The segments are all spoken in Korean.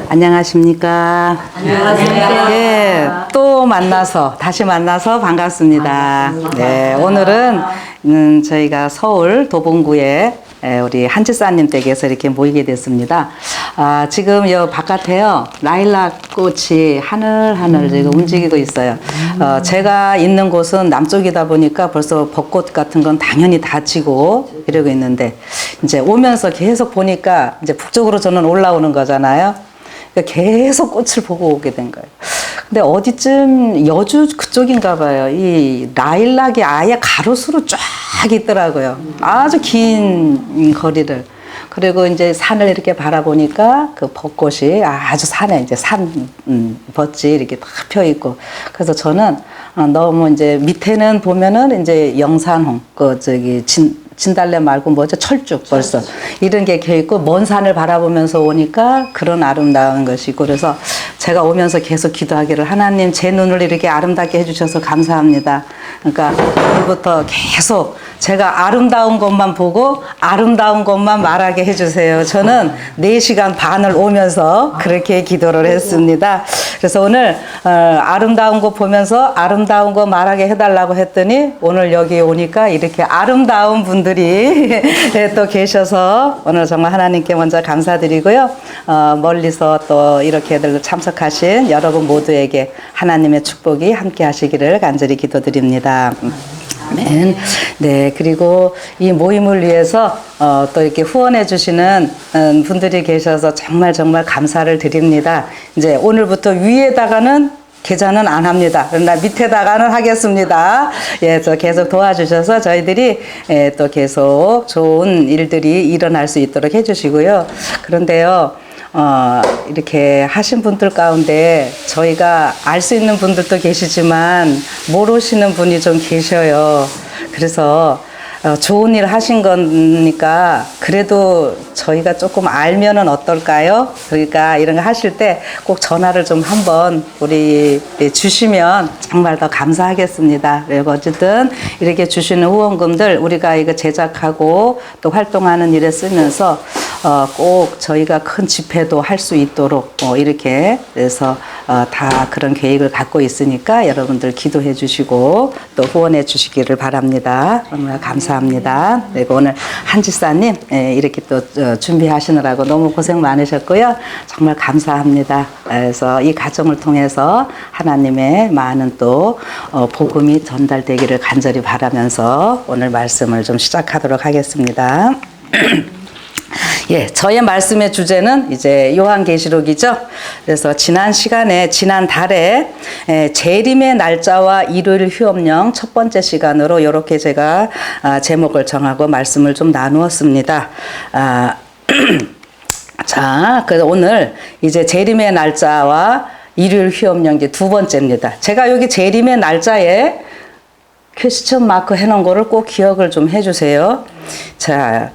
안녕하십니까. 안녕하세요. 예, 다시 만나서 반갑습니다. 네, 오늘은 저희가 서울 도봉구에 우리 한지사님 댁에서 이렇게 모이게 됐습니다. 지금 여 바깥에요, 라일락 꽃이 하늘하늘 지금 움직이고 있어요. 제가 있는 곳은 남쪽이다 보니까 벌써 벚꽃 같은 건 당연히 다 지고 이러고 있는데, 이제 오면서 계속 보니까 이제 북쪽으로 저는 올라오는 거잖아요. 계속 꽃을 보고 오게 된 거예요. 근데 어디쯤 여주 그쪽인가 봐요. 이 라일락이 아예 가로수로 쫙 있더라고요. 아주 긴 거리를. 그리고 이제 산을 이렇게 바라보니까 그 벚꽃이 아주 산에 이제 벚지 이렇게 딱 펴 있고. 그래서 저는 너무 이제 밑에는 보면은 이제 영산홍, 진달래 말고 뭐죠? 철쭉 벌써 이런 게 겨 있고, 먼 산을 바라보면서 오니까 그런 아름다운 것이고, 그래서 제가 오면서 계속 기도하기를, 하나님 제 눈을 이렇게 아름답게 해주셔서 감사합니다. 그러니까 오늘부터 계속 제가 아름다운 것만 보고 아름다운 것만 말하게 해주세요. 저는 4시간 반을 오면서 그렇게 기도를 했습니다. 그래서 오늘 아름다운 거 보면서 아름다운 거 말하게 해달라고 했더니, 오늘 여기 오니까 이렇게 아름다운 분들이 또 계셔서 오늘 정말 하나님께 먼저 감사드리고요. 멀리서 또 이렇게들 참석하신 여러분 모두에게 하나님의 축복이 함께 하시기를 간절히 기도드립니다. 아멘. 네, 그리고 이 모임을 위해서 또 이렇게 후원해 주시는 분들이 계셔서 정말 감사를 드립니다. 이제 오늘부터 위에다가는 계좌는 안 합니다. 그러나 밑에다가는 하겠습니다. 예, 저 계속 도와주셔서 저희들이 또 계속 좋은 일들이 일어날 수 있도록 해주시고요. 그런데요, 이렇게 하신 분들 가운데 저희가 알 수 있는 분들도 계시지만 모르시는 분이 좀 계셔요. 그래서 좋은 일 하신 거니까 그래도 저희가 조금 알면은 어떨까요? 그러니까 이런 거 하실 때 꼭 전화를 좀 한번 우리 주시면 정말 더 감사하겠습니다. 그리고 어쨌든 이렇게 주시는 후원금들 우리가 이거 제작하고 또 활동하는 일에 쓰면서 꼭 저희가 큰 집회도 할 수 있도록 이렇게 해서 다 그런 계획을 갖고 있으니까 여러분들 기도해 주시고 또 후원해 주시기를 바랍니다. 정말 감사합니다. 그리고 오늘 한지사님 이렇게 또 준비하시느라고 너무 고생 많으셨고요. 정말 감사합니다. 그래서 이 과정을 통해서 하나님의 많은 또 복음이 전달되기를 간절히 바라면서 오늘 말씀을 좀 시작하도록 하겠습니다. 예, 저의 말씀의 주제는 이제 요한계시록이죠. 그래서 지난 달에 재림의 날짜와 일요일 휴업령 첫 번째 시간으로 이렇게 제가 제목을 정하고 말씀을 좀 나누었습니다. 자, 그래서 오늘 이제 재림의 날짜와 일요일 휴업령 이제 두 번째입니다. 제가 여기 재림의 날짜에 퀘스천 마크 해놓은 거를 꼭 기억을 좀 해주세요. 자,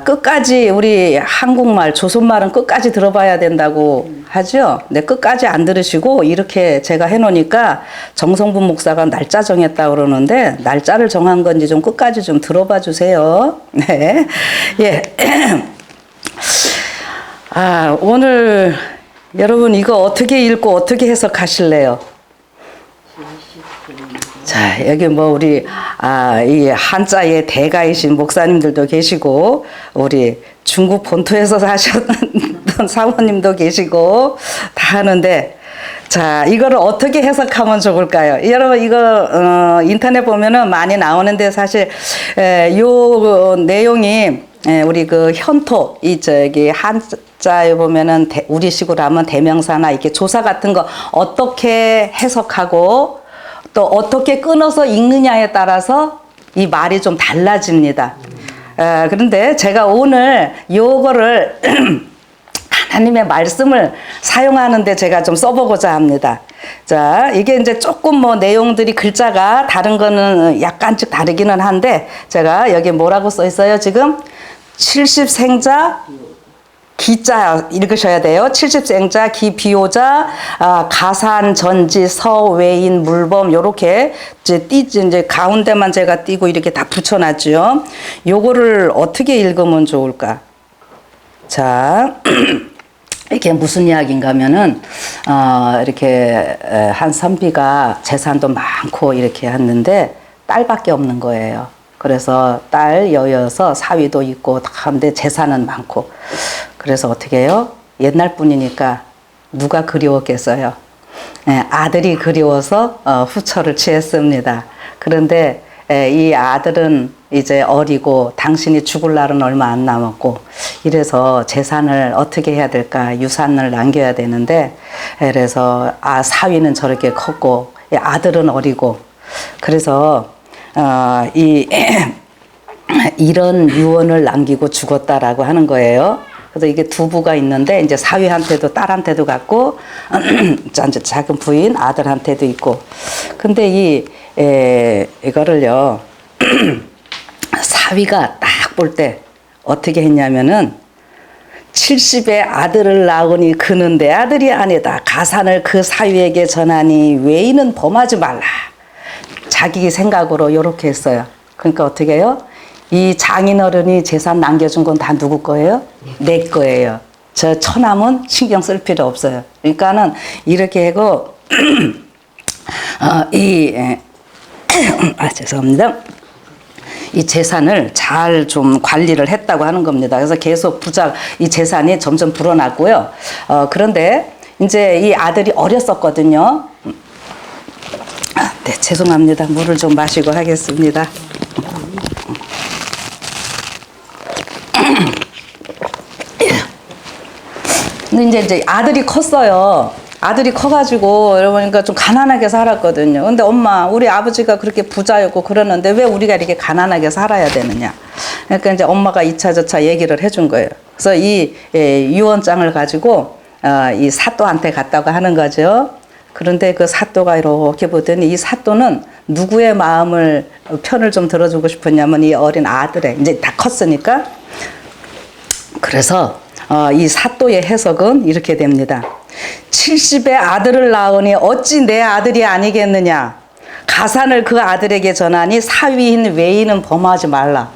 끝까지 우리 한국말, 조선말은 끝까지 들어봐야 된다고 하죠. 네, 끝까지 안 들으시고 이렇게 제가 해놓으니까 정성분 목사가 날짜 정했다 그러는데 날짜를 정한 건지 좀 끝까지 좀 들어봐 주세요. 네, 예. 오늘 여러분 이거 어떻게 읽고 어떻게 해석하실래요? 자, 여기 뭐 우리 이 한자의 대가이신 목사님들도 계시고 우리 중국 본토에서 사셨던 사모님도 계시고 다 하는데, 자, 이거를 어떻게 해석하면 좋을까요? 여러분 이거 인터넷 보면은 많이 나오는데 사실 요 내용이 우리 그 현토 한자에 보면은 우리식으로 하면 대명사나 이렇게 조사 같은 거 어떻게 해석하고 또 어떻게 끊어서 읽느냐에 따라서 이 말이 좀 달라집니다. 그런데 제가 오늘 요거를 하나님의 말씀을 사용하는데 제가 좀 써보고자 합니다. 자, 이게 이제 조금 뭐 내용들이 글자가 다른 거는 약간씩 다르기는 한데, 제가 여기 뭐라고 써 있어요 지금? 70생자 기자 읽으셔야 돼요. 70생자, 기비호자, 가산, 전지, 서, 외인, 물범 요렇게 이제 가운데만 제가 띄고 이렇게 다 붙여놨죠. 요거를 어떻게 읽으면 좋을까? 자, 이게 무슨 이야기인가 하면은, 이렇게, 한 선비가 재산도 많고 이렇게 했는데, 딸밖에 없는 거예요. 그래서 딸 여여서 사위도 있고 다 하는데 재산은 많고. 그래서 어떻게 해요? 옛날 분이니까 누가 그리웠겠어요? 아들이 그리워서 후처를 취했습니다. 그런데 이 아들은 이제 어리고 당신이 죽을 날은 얼마 안 남았고 이래서 재산을 어떻게 해야 될까? 유산을 남겨야 되는데 그래서 사위는 저렇게 컸고 아들은 어리고 그래서 이런 유언을 남기고 죽었다라고 하는 거예요. 그래서 이게 두 부가 있는데 이제 사위한테도 딸한테도 갔고 작은 부인 아들한테도 있고 근데 이거를요 사위가 딱 볼 때 어떻게 했냐면은 70에 아들을 낳으니 그는 내 아들이 아니다. 가산을 그 사위에게 전하니 외인은 범하지 말라. 자기 생각으로 이렇게 했어요. 그러니까 어떻게 해요? 이 장인어른이 재산 남겨준 건 다 누구 거예요? 내 거예요. 저 처남은 신경 쓸 필요 없어요. 그러니까는 이렇게 하고 죄송합니다. 이 재산을 잘 좀 관리를 했다고 하는 겁니다. 그래서 계속 이 재산이 점점 불어났고요. 그런데 이제 이 아들이 어렸었거든요. 네, 죄송합니다. 물을 좀 마시고 하겠습니다. 근데 이제 아들이 컸어요. 아들이 커가지고 여러분이니까 좀 가난하게 살았거든요. 근데 엄마, 우리 아버지가 그렇게 부자였고 그러는데 왜 우리가 이렇게 가난하게 살아야 되느냐. 그러니까 이제 엄마가 이차저차 얘기를 해준 거예요. 그래서 이 유언장을 가지고 이 사또한테 갔다고 하는 거죠. 그런데 그 사또가 이렇게 보더니 이 사또는 누구의 편을 좀 들어주고 싶었냐면 이 어린 아들의 이제 다 컸으니까 그래서 이 사또의 해석은 이렇게 됩니다. 70의 아들을 낳으니 어찌 내 아들이 아니겠느냐. 가산을 그 아들에게 전하니 사위인 외인은 범하지 말라.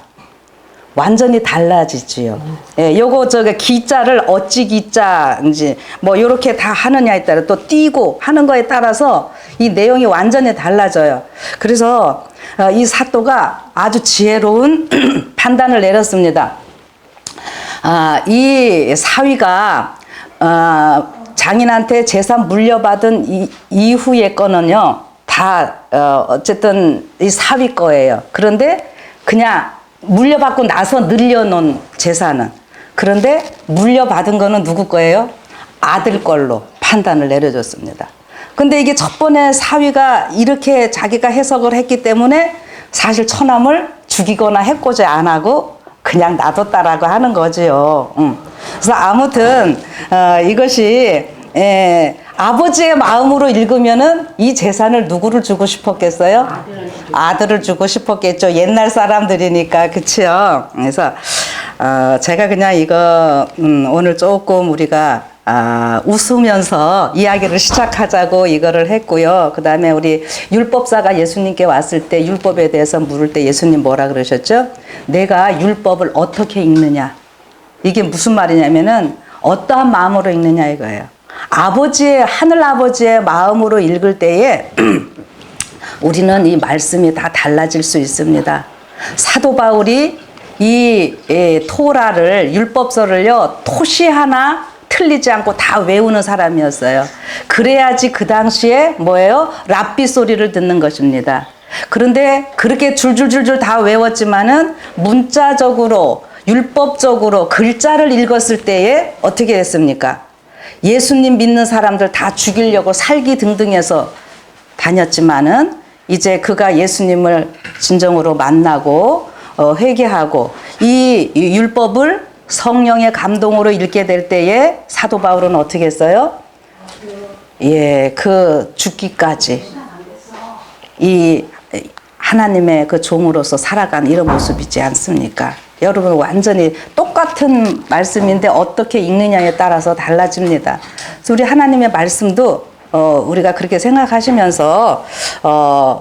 완전히 달라지지요. 예, 요거 기자를 어찌 기자인지 뭐 요렇게 다 하느냐에 따라 또 띄고 하는 거에 따라서 이 내용이 완전히 달라져요. 그래서 이 사또가 아주 지혜로운 판단을 내렸습니다. 이 사위가 장인한테 재산 물려받은 이후의 거는요 다 어쨌든 이 사위 거예요. 그런데 그냥 물려받고 나서 늘려놓은 재산은 그런데 물려받은 거는 누구 거예요? 아들 걸로 판단을 내려줬습니다. 근데 이게 첫 번에 사위가 이렇게 자기가 해석을 했기 때문에 사실 처남을 죽이거나 해코지 안 하고 그냥 놔뒀다라고 하는 거지요. 그래서 아무튼 이것이 아버지의 마음으로 읽으면은 이 재산을 누구를 주고 싶었겠어요? 아들을 주고 싶었겠죠. 옛날 사람들이니까 그치요. 그래서 제가 그냥 이거 오늘 조금 우리가 웃으면서 이야기를 시작하자고 이거를 했고요. 그 다음에 우리 율법사가 예수님께 왔을 때 율법에 대해서 물을 때 예수님 뭐라 그러셨죠? 내가 율법을 어떻게 읽느냐. 이게 무슨 말이냐면은 어떠한 마음으로 읽느냐 이거예요. 하늘 아버지의 마음으로 읽을 때에 우리는 이 말씀이 다 달라질 수 있습니다. 사도 바울이 이 토라를 율법서를요 토시 하나 틀리지 않고 다 외우는 사람이었어요. 그래야지 그 당시에 뭐예요? 랍비 소리를 듣는 것입니다. 그런데 그렇게 줄줄줄줄 다 외웠지만은 문자적으로 율법적으로 글자를 읽었을 때에 어떻게 됐습니까? 예수님 믿는 사람들 다 죽이려고 살기 등등해서 다녔지만은 이제 그가 예수님을 진정으로 만나고 회개하고 이 율법을 성령의 감동으로 읽게 될 때에 사도 바울은 어떻게 했어요? 예, 그 죽기까지 이 하나님의 그 종으로서 살아간 이런 모습이지 않습니까? 여러분 완전히 똑같은 말씀인데 어떻게 읽느냐에 따라서 달라집니다. 그래서 우리 하나님의 말씀도 우리가 그렇게 생각하시면서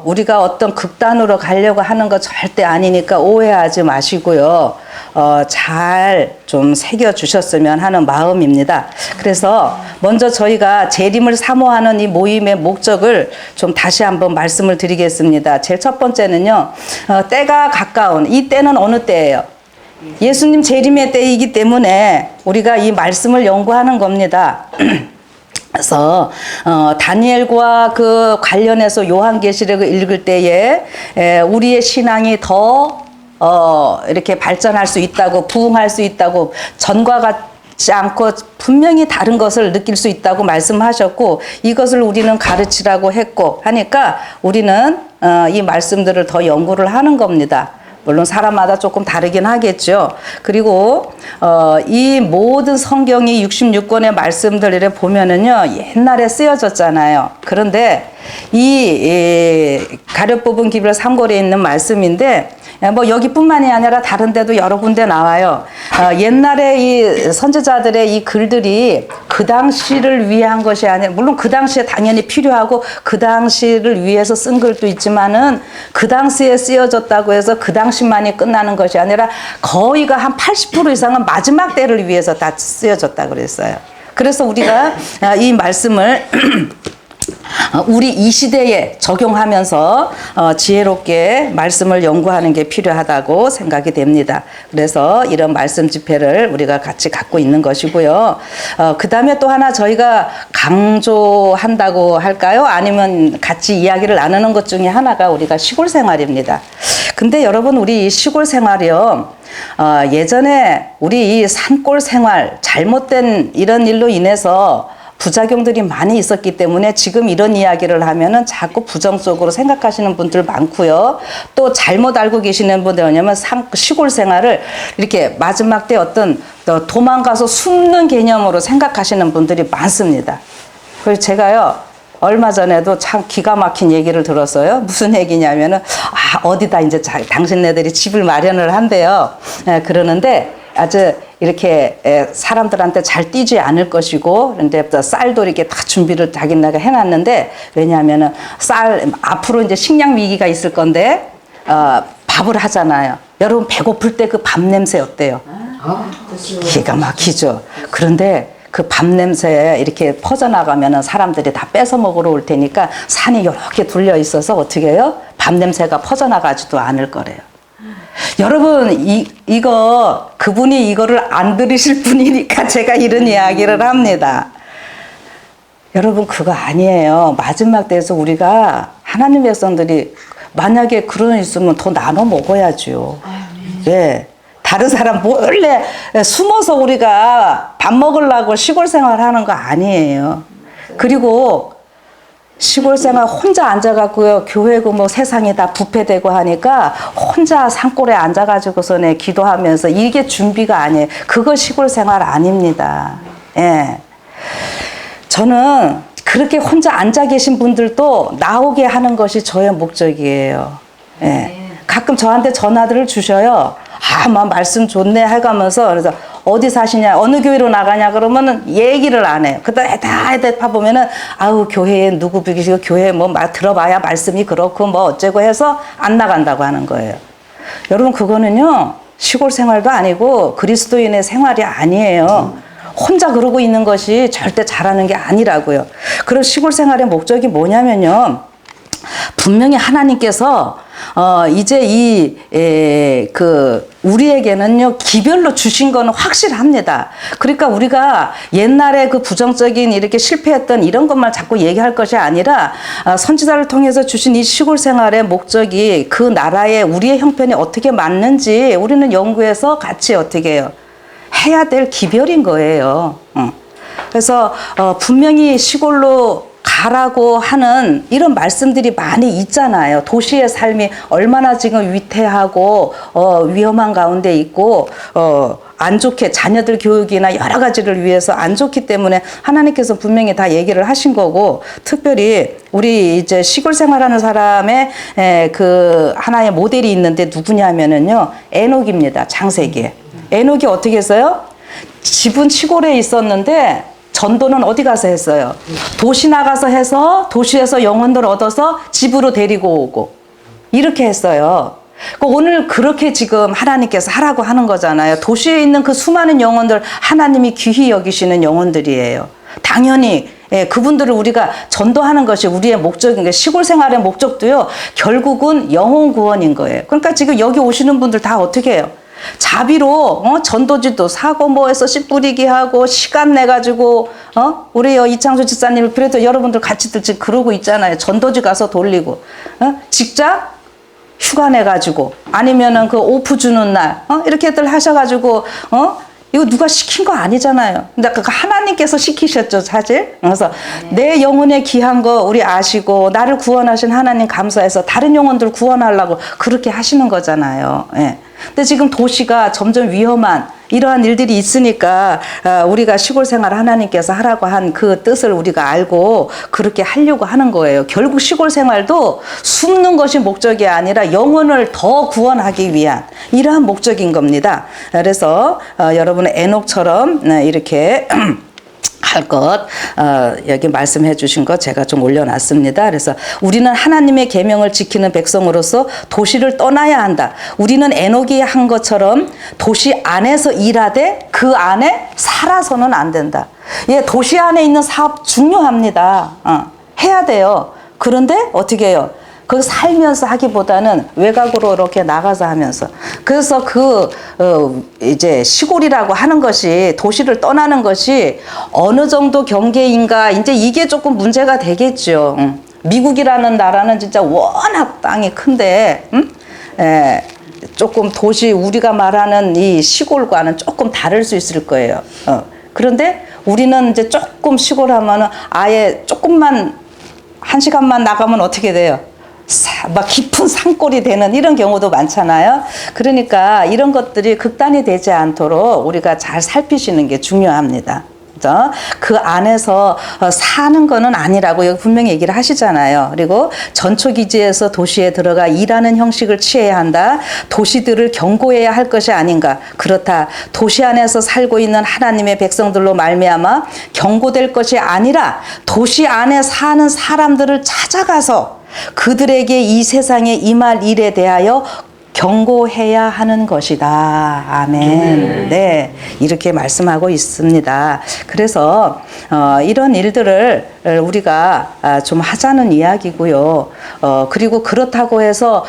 우리가 어떤 극단으로 가려고 하는 거 절대 아니니까 오해하지 마시고요. 잘 좀 새겨주셨으면 하는 마음입니다. 그래서 먼저 저희가 재림을 사모하는 이 모임의 목적을 좀 다시 한번 말씀을 드리겠습니다. 제일 첫 번째는요, 때가 가까운, 이 때는 어느 때예요? 예수님 재림의 때이기 때문에 우리가 이 말씀을 연구하는 겁니다. 그래서 다니엘과 그 관련해서 요한계시록을 읽을 때에 우리의 신앙이 더 이렇게 발전할 수 있다고, 부흥할 수 있다고, 전과 같지 않고 분명히 다른 것을 느낄 수 있다고 말씀하셨고, 이것을 우리는 가르치라고 했고 하니까 우리는 이 말씀들을 더 연구를 하는 겁니다. 물론 사람마다 조금 다르긴 하겠죠. 그리고 이 모든 성경이 66권의 말씀들을 보면은요, 옛날에 쓰여졌잖아요. 그런데 이 가려 뽑은 기별 3골에 있는 말씀인데, 뭐 여기뿐만이 아니라 다른 데도 여러 군데 나와요. 옛날에 이 선지자들의 이 글들이 그 당시를 위한 것이 아니라, 물론 그 당시에 당연히 필요하고 그 당시를 위해서 쓴 글도 있지만은, 그 당시에 쓰여졌다고 해서 그 당시만이 끝나는 것이 아니라 거의가 한 80% 이상은 마지막 때를 위해서 다 쓰여졌다고 그랬어요. 그래서 우리가 이 말씀을 우리 이 시대에 적용하면서 지혜롭게 말씀을 연구하는 게 필요하다고 생각이 됩니다. 그래서 이런 말씀 집회를 우리가 같이 갖고 있는 것이고요. 그 다음에 또 하나 저희가 강조한다고 할까요? 아니면 같이 이야기를 나누는 것 중에 하나가 우리가 시골 생활입니다. 근데 여러분, 우리 이 시골 생활이요, 예전에 우리 이 산골 생활, 잘못된 이런 일로 인해서 부작용들이 많이 있었기 때문에 지금 이런 이야기를 하면은 자꾸 부정적으로 생각하시는 분들 많고요. 또 잘못 알고 계시는 분들 뭐냐면 시골 생활을 이렇게 마지막 때 어떤 도망가서 숨는 개념으로 생각하시는 분들이 많습니다. 그래서 제가요, 얼마 전에도 참 기가 막힌 얘기를 들었어요. 무슨 얘기냐면은, 어디다 이제 당신네들이 집을 마련을 한대요. 그러는데 아주 이렇게 사람들한테 잘 띄지 않을 것이고, 그런데 쌀도 이렇게 다 준비를 자기네가 해놨는데, 왜냐하면은 앞으로 이제 식량 위기가 있을 건데, 밥을 하잖아요. 여러분, 배고플 때 그 밥 냄새 어때요? 기가 막히죠. 그런데 그 밥 냄새에 이렇게 퍼져나가면은 사람들이 다 뺏어 먹으러 올 테니까 산이 이렇게 둘려 있어서 어떻게 해요? 밥 냄새가 퍼져나가지도 않을 거래요. 여러분, 이거 그분이 이거를 안 들으실 분이니까 제가 이런 이야기를 합니다. 여러분, 그거 아니에요. 마지막 때에서 우리가 하나님 백성들이 만약에 그런 일 있으면 더 나눠 먹어야죠. 예. 다른 사람 몰래 숨어서 우리가 밥 먹으려고 시골 생활하는 거 아니에요. 그리고 시골 생활 혼자 앉아갖고요, 교회고 뭐 세상이 다 부패되고 하니까 혼자 산골에 앉아가지고서는 기도하면서, 이게 준비가 아니에요. 그거 시골 생활 아닙니다. 예. 저는 그렇게 혼자 앉아 계신 분들도 나오게 하는 것이 저의 목적이에요. 예. 가끔 저한테 전화들을 주셔요. 막 말씀 좋네 해가면서, 그래서 어디 사시냐, 어느 교회로 나가냐 그러면은 얘기를 안 해요. 그때 다 보면은, 교회에 누구 비기시고 교회 뭐 들어봐야 말씀이 그렇고 뭐 어쩌고 해서 안 나간다고 하는 거예요. 여러분, 그거는요, 시골 생활도 아니고 그리스도인의 생활이 아니에요. 혼자 그러고 있는 것이 절대 잘하는 게 아니라고요. 그리고 시골 생활의 목적이 뭐냐면요, 분명히 하나님께서 이제 우리에게는요, 기별로 주신 거는 확실합니다. 그러니까 우리가 옛날에 그 부정적인 이렇게 실패했던 이런 것만 자꾸 얘기할 것이 아니라, 선지자를 통해서 주신 이 시골 생활의 목적이 그 나라의 우리의 형편이 어떻게 맞는지 우리는 연구해서 같이 어떻게 해요? 해야 될 기별인 거예요. 그래서 분명히 시골로 가라고 하는 이런 말씀들이 많이 있잖아요. 도시의 삶이 얼마나 지금 위태하고 위험한 가운데 있고, 안 좋게 자녀들 교육이나 여러 가지를 위해서 안 좋기 때문에 하나님께서 분명히 다 얘기를 하신 거고, 특별히 우리 이제 시골 생활하는 사람의 그 하나의 모델이 있는데 누구냐면은요, 에녹입니다. 창세기에. 에녹이 어떻게 했어요? 집은 시골에 있었는데 전도는 어디 가서 했어요? 도시 나가서 해서 도시에서 영혼들 얻어서 집으로 데리고 오고, 이렇게 했어요. 오늘 그렇게 지금 하나님께서 하라고 하는 거잖아요. 도시에 있는 그 수많은 영혼들, 하나님이 귀히 여기시는 영혼들이에요. 당연히 그분들을 우리가 전도하는 것이 우리의 목적인 게, 시골 생활의 목적도요, 결국은 영혼 구원인 거예요. 그러니까 지금 여기 오시는 분들 다 어떻게 해요? 자비로 전도지도 사고 뭐해서 씨 뿌리기 하고 시간 내 가지고 우리 이창수 집사님이 그래도 여러분들 같이 지금 그러고 있잖아요. 전도지 가서 돌리고 직접 휴가 내 가지고 아니면은 그 오프 주는 날 이렇게들 하셔가지고 이거 누가 시킨 거 아니잖아요. 근데 그 하나님께서 시키셨죠, 사실. 그래서 내 영혼에 귀한 거 우리 아시고 나를 구원하신 하나님 감사해서 다른 영혼들 구원하려고 그렇게 하시는 거잖아요. 예. 근데 지금 도시가 점점 위험한 이러한 일들이 있으니까 우리가 시골 생활 하나님께서 하라고 한 그 뜻을 우리가 알고 그렇게 하려고 하는 거예요. 결국 시골 생활도 숨는 것이 목적이 아니라 영혼을 더 구원하기 위한 이러한 목적인 겁니다. 그래서 여러분의 에녹처럼 이렇게 할 것, 여기 말씀해 주신 것 제가 좀 올려놨습니다. 그래서 우리는 하나님의 계명을 지키는 백성으로서 도시를 떠나야 한다. 우리는 에녹이 한 것처럼 도시 안에서 일하되 그 안에 살아서는 안 된다. 예, 도시 안에 있는 사업 중요합니다. 해야 돼요. 그런데 어떻게 해요? 그 살면서 하기보다는 외곽으로 이렇게 나가서 하면서. 그래서 이제 시골이라고 하는 것이, 도시를 떠나는 것이 어느 정도 경계인가, 이제 이게 조금 문제가 되겠죠. 미국이라는 나라는 진짜 워낙 땅이 큰데, 조금 도시, 우리가 말하는 이 시골과는 조금 다를 수 있을 거예요. 그런데 우리는 이제 조금 시골 하면은 아예 조금만, 1시간만 나가면 어떻게 돼요? 막 깊은 산골이 되는 이런 경우도 많잖아요. 그러니까 이런 것들이 극단이 되지 않도록 우리가 잘 살피시는 게 중요합니다. 그죠? 그 안에서 사는 거는 아니라고 여기 분명히 얘기를 하시잖아요. 그리고 전초기지에서 도시에 들어가 일하는 형식을 취해야 한다. 도시들을 경고해야 할 것이 아닌가. 그렇다. 도시 안에서 살고 있는 하나님의 백성들로 말미암아 경고될 것이 아니라 도시 안에 사는 사람들을 찾아가서 그들에게 이 세상에 임할 일에 대하여 경고해야 하는 것이다. 아멘. 네, 이렇게 말씀하고 있습니다. 그래서 이런 일들을 우리가 좀 하자는 이야기고요. 그리고 그렇다고 해서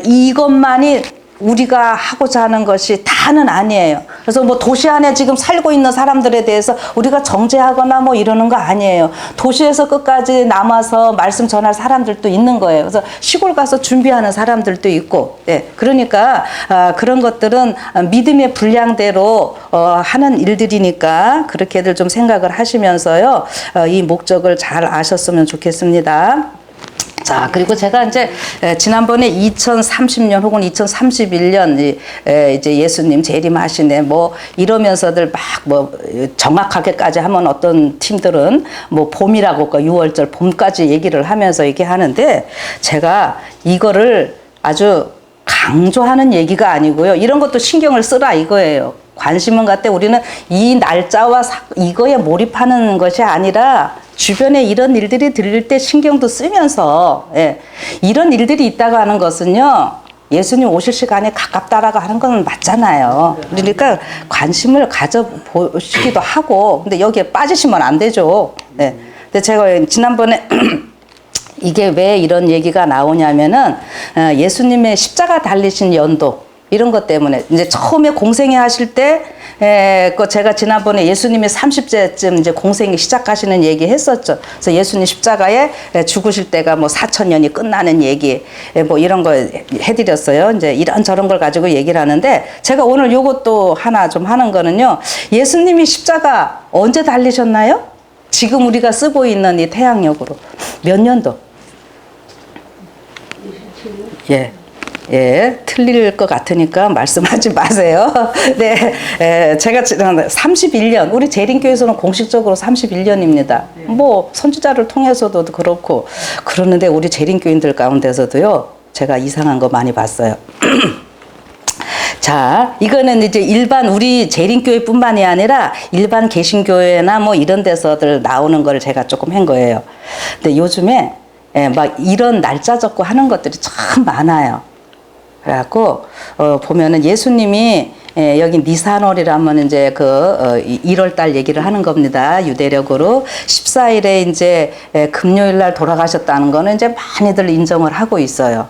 이것만이 우리가 하고자 하는 것이 다는 아니에요. 그래서 뭐 도시 안에 지금 살고 있는 사람들에 대해서 우리가 정죄하거나 뭐 이러는 거 아니에요. 도시에서 끝까지 남아서 말씀 전할 사람들도 있는 거예요. 그래서 시골 가서 준비하는 사람들도 있고, 그러니까 그런 것들은 믿음의 분량대로 하는 일들이니까 그렇게들 좀 생각을 하시면서요, 이 목적을 잘 아셨으면 좋겠습니다. 자, 그리고 제가 이제 지난번에 2030년 혹은 2031년 이제 예수님 재림하시네 뭐 이러면서들 막 뭐 정확하게까지 하면 어떤 팀들은 뭐 봄이라고 6월절 봄까지 얘기를 하면서 이렇게 하는데, 제가 이거를 아주 강조하는 얘기가 아니고요. 이런 것도 신경을 쓰라 이거예요. 관심은 갖되 우리는 이 날짜와 이거에 몰입하는 것이 아니라 주변에 이런 일들이 들릴 때 신경도 쓰면서, 이런 일들이 있다고 하는 것은요, 예수님 오실 시간에 가깝다라고 하는 건 맞잖아요. 그러니까 관심을 가져보시기도 하고, 근데 여기에 빠지시면 안 되죠. 근데 제가 지난번에 이게 왜 이런 얘기가 나오냐면은 예수님의 십자가 달리신 연도 이런 것 때문에 이제 처음에 공생애 하실 때 제가 지난번에 예수님이 30세쯤 이제 공생애 시작하시는 얘기 했었죠. 그래서 예수님 십자가에 죽으실 때가 뭐 4,000년이 끝나는 얘기 뭐 이런 거 해드렸어요. 이제 이런저런 걸 가지고 얘기를 하는데, 제가 오늘 요것도 하나 좀 하는 거는요, 예수님이 십자가 언제 달리셨나요? 지금 우리가 쓰고 있는 이 태양역으로 몇 년도? 틀릴 것 같으니까 말씀하지 마세요. 네, 제가 31년, 우리 재림교에서는 공식적으로 31년입니다. 뭐, 선지자를 통해서도 그렇고, 그러는데 우리 재림교인들 가운데서도요, 제가 이상한 거 많이 봤어요. 자, 이거는 이제 일반 우리 재림교회 뿐만이 아니라 일반 개신교회나 뭐 이런 데서들 나오는 걸 제가 조금 한 거예요. 근데 요즘에 막 이런 날짜 적고 하는 것들이 참 많아요. 그래갖고 보면은 예수님이 여기 니산월이라면 이제 1월 달 얘기를 하는 겁니다. 유대력으로 14일에 이제 금요일 날 돌아가셨다는 거는 이제 많이들 인정을 하고 있어요.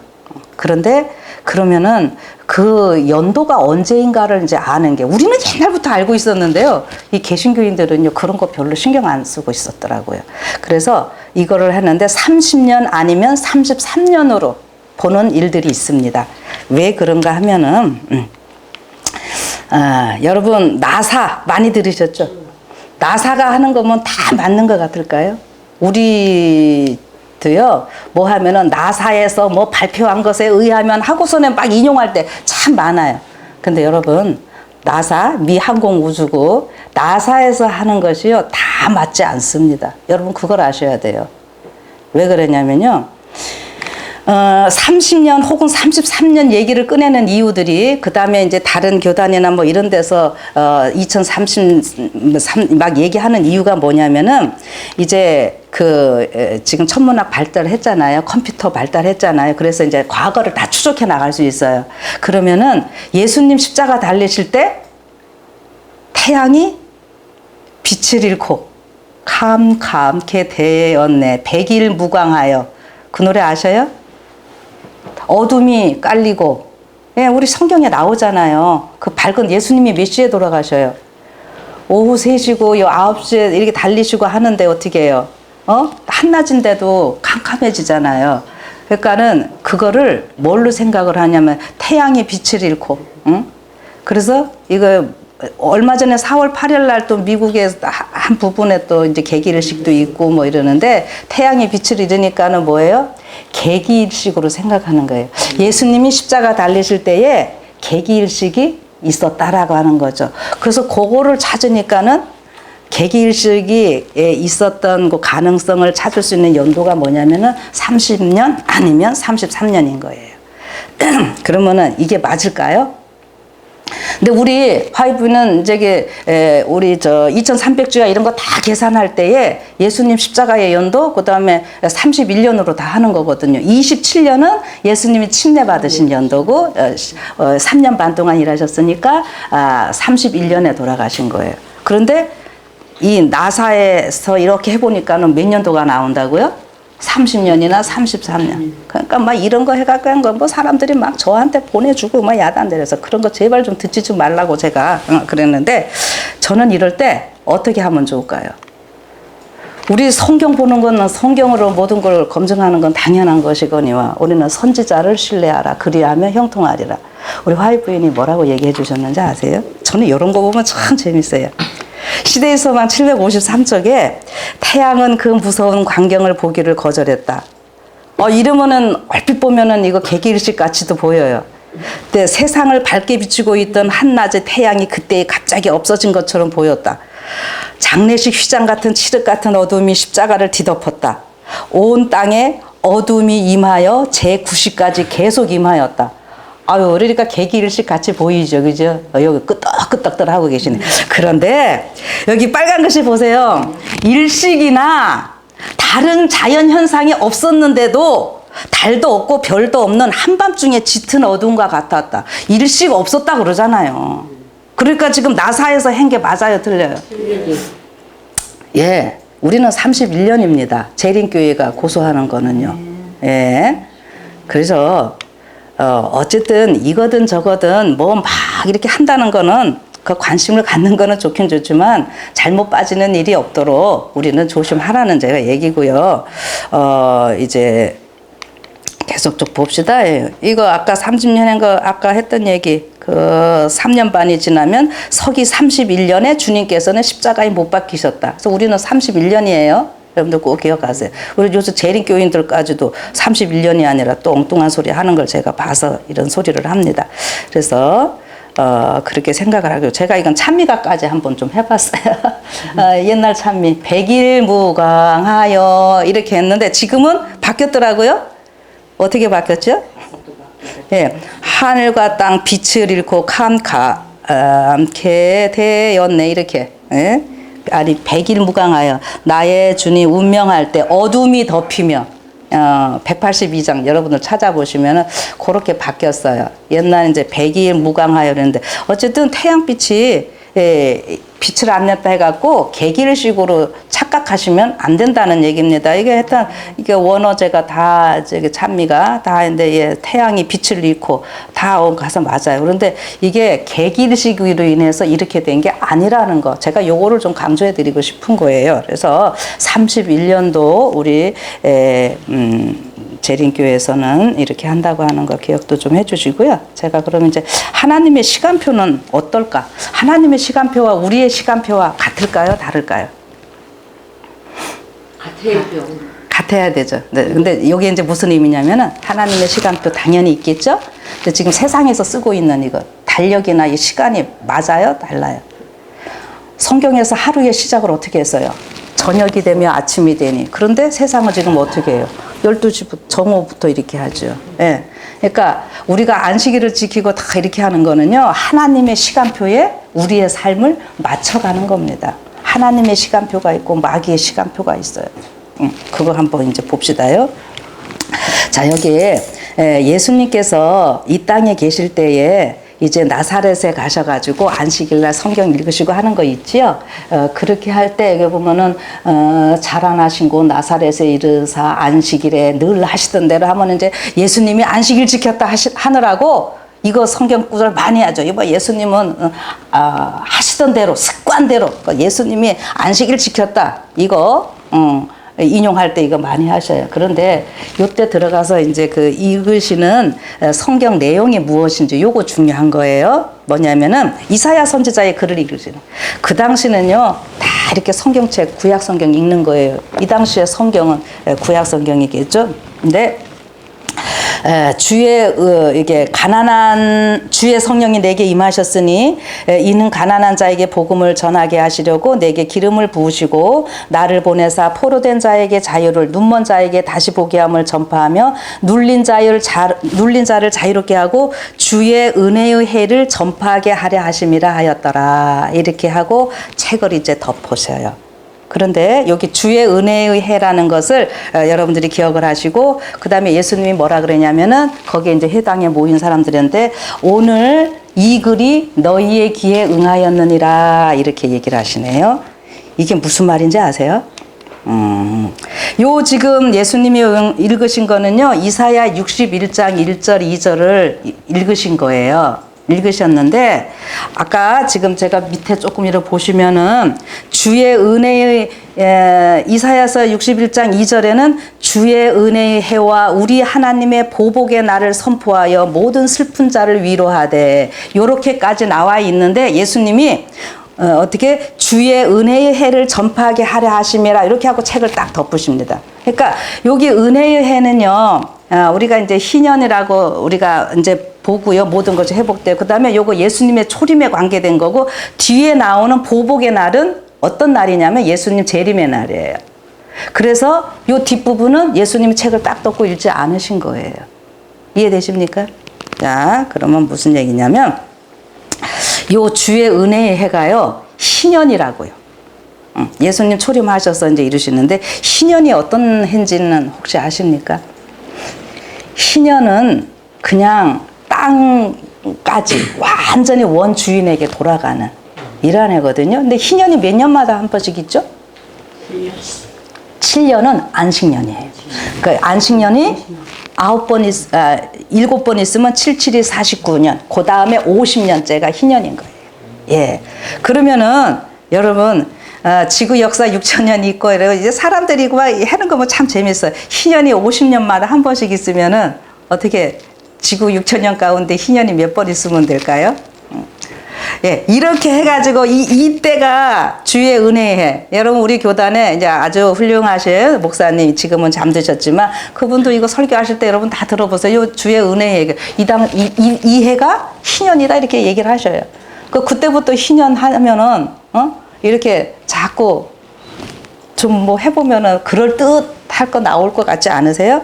그런데 그러면은 그 연도가 언제인가를 이제 아는 게 우리는 옛날부터 알고 있었는데요. 이 개신교인들은요 그런 거 별로 신경 안 쓰고 있었더라고요. 그래서 이거를 했는데 30년 아니면 33년으로 보는 일들이 있습니다. 왜 그런가 하면은 여러분 나사 많이 들으셨죠? 나사가 하는 거면 다 맞는 것 같을까요? 우리도요 뭐 하면은 나사에서 뭐 발표한 것에 의하면 하고서는 막 인용할 때 참 많아요. 근데 여러분 나사 미 항공우주국 나사에서 하는 것이요 다 맞지 않습니다. 여러분 그걸 아셔야 돼요. 왜 그러냐면요 30년 혹은 33년 얘기를 꺼내는 이유들이 그 다음에 이제 다른 교단이나 뭐 이런 데서 2033 막 얘기하는 이유가 뭐냐면은 이제 지금 천문학 발달했잖아요. 컴퓨터 발달했잖아요. 그래서 이제 과거를 다 추적해 나갈 수 있어요. 그러면은 예수님 십자가 달리실 때 태양이 빛을 잃고 캄캄케 되었네 백일무광하여 그 노래 아셔요? 어둠이 깔리고 예, 우리 성경에 나오잖아요. 그 밝은 예수님이 몇 시에 돌아가셔요? 오후 3시고 9시에 이렇게 달리시고 하는데 어떻게 해요? 한낮인데도 캄캄해지잖아요. 그러니까는 그거를 뭘로 생각을 하냐면 태양의 빛을 잃고 응? 그래서 이거 얼마 전에 4월 8일 날 또 미국의 한 부분에 또 이제 개기일식도 있고 뭐 이러는데 태양의 빛을 잃으니까는 뭐예요? 개기일식으로 생각하는 거예요. 예수님이 십자가 달리실 때에 개기일식이 있었다라고 하는 거죠. 그래서 그거를 찾으니까는 개기일식이 있었던 그 가능성을 찾을 수 있는 연도가 뭐냐면은 30년 아니면 33년인 거예요. 그러면은 이게 맞을까요? 근데 우리 화이브는 이제 우리 2300주야 이런 거 다 계산할 때에 예수님 십자가의 연도 그다음에 31년으로 다 하는 거거든요. 27년은 예수님이 침례 받으신 연도고 3년 반 동안 일하셨으니까 31년에 돌아가신 거예요. 그런데 이 나사에서 이렇게 해보니까는 몇 년도가 나온다고요? 30년이나 33년. 그러니까 막 이런 거 해갖고 한 거 뭐 사람들이 막 저한테 보내주고 막 야단들여서 그런 거 제발 좀 듣지 좀 말라고 제가 그랬는데 저는 이럴 때 어떻게 하면 좋을까요? 우리 성경 보는 거는 성경으로 모든 걸 검증하는 건 당연한 것이거니와 우리는 선지자를 신뢰하라. 그리하면 형통하리라. 우리 화이부인이 뭐라고 얘기해 주셨는지 아세요? 저는 이런 거 보면 참 재밌어요. 시대에서만 753쪽에 태양은 그 무서운 광경을 보기를 거절했다. 이러면은 얼핏 보면은 이거 개기일식 같이도 보여요. 근데 세상을 밝게 비추고 있던 한낮의 태양이 그때 갑자기 없어진 것처럼 보였다. 장례식 휘장 같은 칠흑 같은 어둠이 십자가를 뒤덮었다. 온 땅에 어둠이 임하여 제9시까지 계속 임하였다. 아유, 그러니까 개기일식 같이 보이죠, 그죠? 여기 끄떡끄떡들 하고 계시네. 그런데 여기 빨간 글씨 보세요. 일식이나 다른 자연 현상이 없었는데도 달도 없고 별도 없는 한밤중에 짙은 어둠과 같았다. 일식 없었다 그러잖아요. 그러니까 지금 나사에서 한 게 맞아요, 틀려요? 예, 우리는 31년입니다. 재림교회가 고소하는 거는요. 예, 그래서 어쨌든 이거든 저거든 뭐 막 이렇게 한다는 거는 그 관심을 갖는 거는 좋긴 좋지만 잘못 빠지는 일이 없도록 우리는 조심하라는 제가 얘기고요. 이제 계속 좀 봅시다. 이거 아까 30년인 거 아까 했던 얘기 그 3년 반이 지나면 서기 31년에 주님께서는 십자가에 못 박히셨다. 그래서 우리는 31년이에요. 여러분들 꼭 기억하세요. 우리 요새 재림교인들까지도 31년이 아니라 또 엉뚱한 소리 하는 걸 제가 봐서 이런 소리를 합니다. 그래서 그렇게 생각을 하고 제가 이건 찬미가까지 한번 좀 해봤어요. 옛날 찬미 백일무광하여 이렇게 했는데 지금은 바뀌었더라고요. 어떻게 바뀌었죠? 예, 하늘과 땅 빛을 잃고 캄캄케 되었네 이렇게. 예? 아니 백일무광하여 나의 주님 운명할 때 어둠이 덮이며 182장 여러분들 찾아보시면은 그렇게 바뀌었어요. 옛날 이제 백일 무광하여 그랬는데 어쨌든 태양빛이 빛을 안 냈다 해갖고 계기식으로 착각하시면 안 된다는 얘기입니다. 이게 하여튼 이게 원어제가 다 저기 찬미가 다 근데 태양이 빛을 잃고 다 가서 맞아요. 그런데 이게 계기식으로 인해서 이렇게 된 게 아니라는 거 제가 요거를 좀 강조해 드리고 싶은 거예요. 그래서 31년도 우리 재림교회에서는 이렇게 한다고 하는 거 기억도 좀 해주시고요. 제가 그러면 이제 하나님의 시간표는 어떨까? 하나님의 시간표와 우리의 시간표와 같을까요? 다를까요? 같아야죠. 같아야 되죠. 네, 근데 여기 이제 무슨 의미냐면은 하나님의 시간표 당연히 있겠죠? 근데 지금 세상에서 쓰고 있는 이거 달력이나 이 시간이 맞아요? 달라요? 성경에서 하루의 시작을 어떻게 했어요? 저녁이 되면 아침이 되니. 그런데 세상은 지금 어떻게 해요? 12시부터 정오부터 이렇게 하죠. 예. 그러니까 우리가 안식일을 지키고 다 이렇게 하는 거는요. 하나님의 시간표에 우리의 삶을 맞춰가는 겁니다. 하나님의 시간표가 있고 마귀의 시간표가 있어요. 그거 한번 이제 봅시다요. 자, 여기에 예수님께서 이 땅에 계실 때에 이제 나사렛에 가셔가지고 안식일날 성경 읽으시고 하는 거 있지요. 그렇게 할 때 여기 보면은 자라나신 곳 나사렛에 이르사 안식일에 늘 하시던 대로 하면 이제 예수님이 안식일 지켰다 하느라고 이거 성경 구절 많이 하죠. 이거 예수님은 하시던 대로 습관대로 예수님이 안식일 지켰다 이거 인용할 때 이거 많이 하셔요. 그런데 요때 들어가서 이제 그 읽으시는 성경 내용이 무엇인지 요거 중요한 거예요. 뭐냐면은 이사야 선지자의 글을 읽으시는. 그 당시는요 다 이렇게 성경책 구약 성경 읽는 거예요. 이 당시에 성경은 구약 성경이겠죠. 근데 주의 이게 가난한 주의 성령이 내게 임하셨으니 이는 가난한 자에게 복음을 전하게 하시려고 내게 기름을 부으시고 나를 보내사 포로된 자에게 자유를 눈먼 자에게 다시 보게 함을 전파하며 눌린 자를 자유롭게 하고 주의 은혜의 해를 전파하게 하려 하심이라 하였더라. 이렇게 하고 책을 이제 덮으셔요. 그런데 여기 주의 은혜의 해라는 것을 여러분들이 기억을 하시고 그 다음에 예수님이 뭐라 그러냐면은 거기에 이제 해당에 모인 사람들인데 오늘 이 글이 너희의 귀에 응하였느니라 이렇게 얘기를 하시네요. 이게 무슨 말인지 아세요? 요 지금 예수님이 읽으신 거는요 이사야 61장 1절 2절을 읽으신 거예요. 읽으셨는데 아까 지금 제가 밑에 조금 이렇게 보시면은 주의 은혜의 이사야서 61장 2절에는 주의 은혜의 해와 우리 하나님의 보복의 날을 선포하여 모든 슬픈 자를 위로하되 요렇게까지 나와 있는데 예수님이 어떻게 주의 은혜의 해를 전파하게 하려 하심이라 이렇게 하고 책을 딱 덮으십니다. 그러니까 여기 은혜의 해는요 우리가 이제 희년이라고 우리가 이제 보고요. 모든 것이 회복돼요. 그 다음에 요거 예수님의 초림에 관계된 거고 뒤에 나오는 보복의 날은 어떤 날이냐면 예수님 재림의 날이에요. 그래서 요 뒷부분은 예수님이 책을 딱 덮고 읽지 않으신 거예요. 이해되십니까? 자, 그러면 무슨 얘기냐면 요 주의 은혜의 해가요. 희년이라고요. 예수님 초림하셔서 이제 이루시는데 희년이 어떤 해인지는 혹시 아십니까? 희년은 그냥 땅까지 완전히 원주인에게 돌아가는 이런 해거든요. 근데 희년이 몇 년마다 한 번씩 있죠? 7년은 안식년이에요. 그러니까 안식년이 7번 있으면 7, 7이 49년. 그 다음에 50년째가 희년인 거예요. 예. 그러면은 여러분 지구 역사 6,000년 있고 이래요. 이제 사람들이 하는 거 뭐 참 재밌어요. 희년이 50년마다 한 번씩 있으면은 어떻게 지구 6,000년 가운데 희년이 몇 번 있으면 될까요? 예, 이렇게 해가지고 이때가 주의 은혜의 해. 여러분 우리 교단에 이제 아주 훌륭하신 목사님 지금은 잠드셨지만 그분도 이거 설교하실 때 여러분 다 들어보세요. 주의 은혜의 해. 이 해가 희년이다 이렇게 얘기를 하셔요. 그때부터 희년 하면은 이렇게 자꾸 좀 뭐 해보면은 그럴 듯할 거 나올 것 같지 않으세요?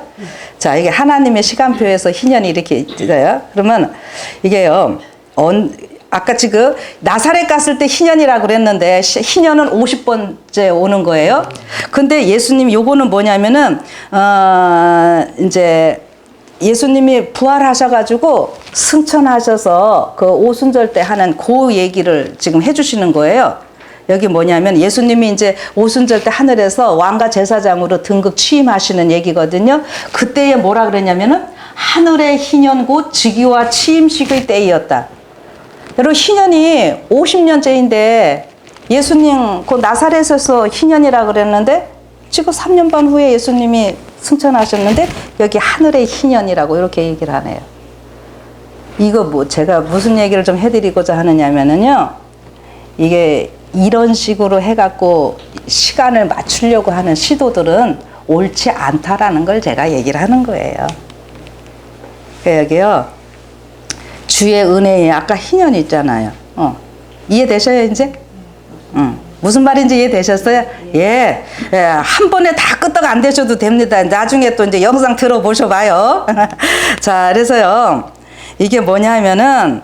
자, 이게 하나님의 시간표에서 희년이 이렇게 있어요. 그러면 이게요, 아까 지금 나사렛 갔을 때 희년이라고 그랬는데 희년은 50번째 오는 거예요. 근데 예수님 요거는 뭐냐면은 이제 예수님이 부활하셔가지고 승천하셔서 그 오순절 때 하는 그 얘기를 지금 해주시는 거예요. 여기 뭐냐면 예수님이 이제 오순절 때 하늘에서 왕과 제사장으로 등극 취임하시는 얘기거든요. 그때에 뭐라 그랬냐면은 하늘의 희년 곧 즉위와 취임식의 때이었다. 여러분 희년이 50년째인데 예수님 그 나사렛에서 희년이라 그랬는데 지금 3년 반 후에 예수님이 승천하셨는데 여기 하늘의 희년이라고 이렇게 얘기를 하네요. 이거 뭐 제가 무슨 얘기를 좀 해드리고자 하느냐면은요. 이게 이런 식으로 해갖고 시간을 맞추려고 하는 시도들은 옳지 않다라는 걸 제가 얘기를 하는 거예요. 여기요. 주의 은혜에 아까 희년 있잖아요. 이해되셔요 이제? 무슨 말인지 이해되셨어요? 예. 한 번에 다 끄떡 안 되셔도 됩니다. 나중에 또 이제 영상 들어보셔봐요. 자, 그래서요. 이게 뭐냐면은,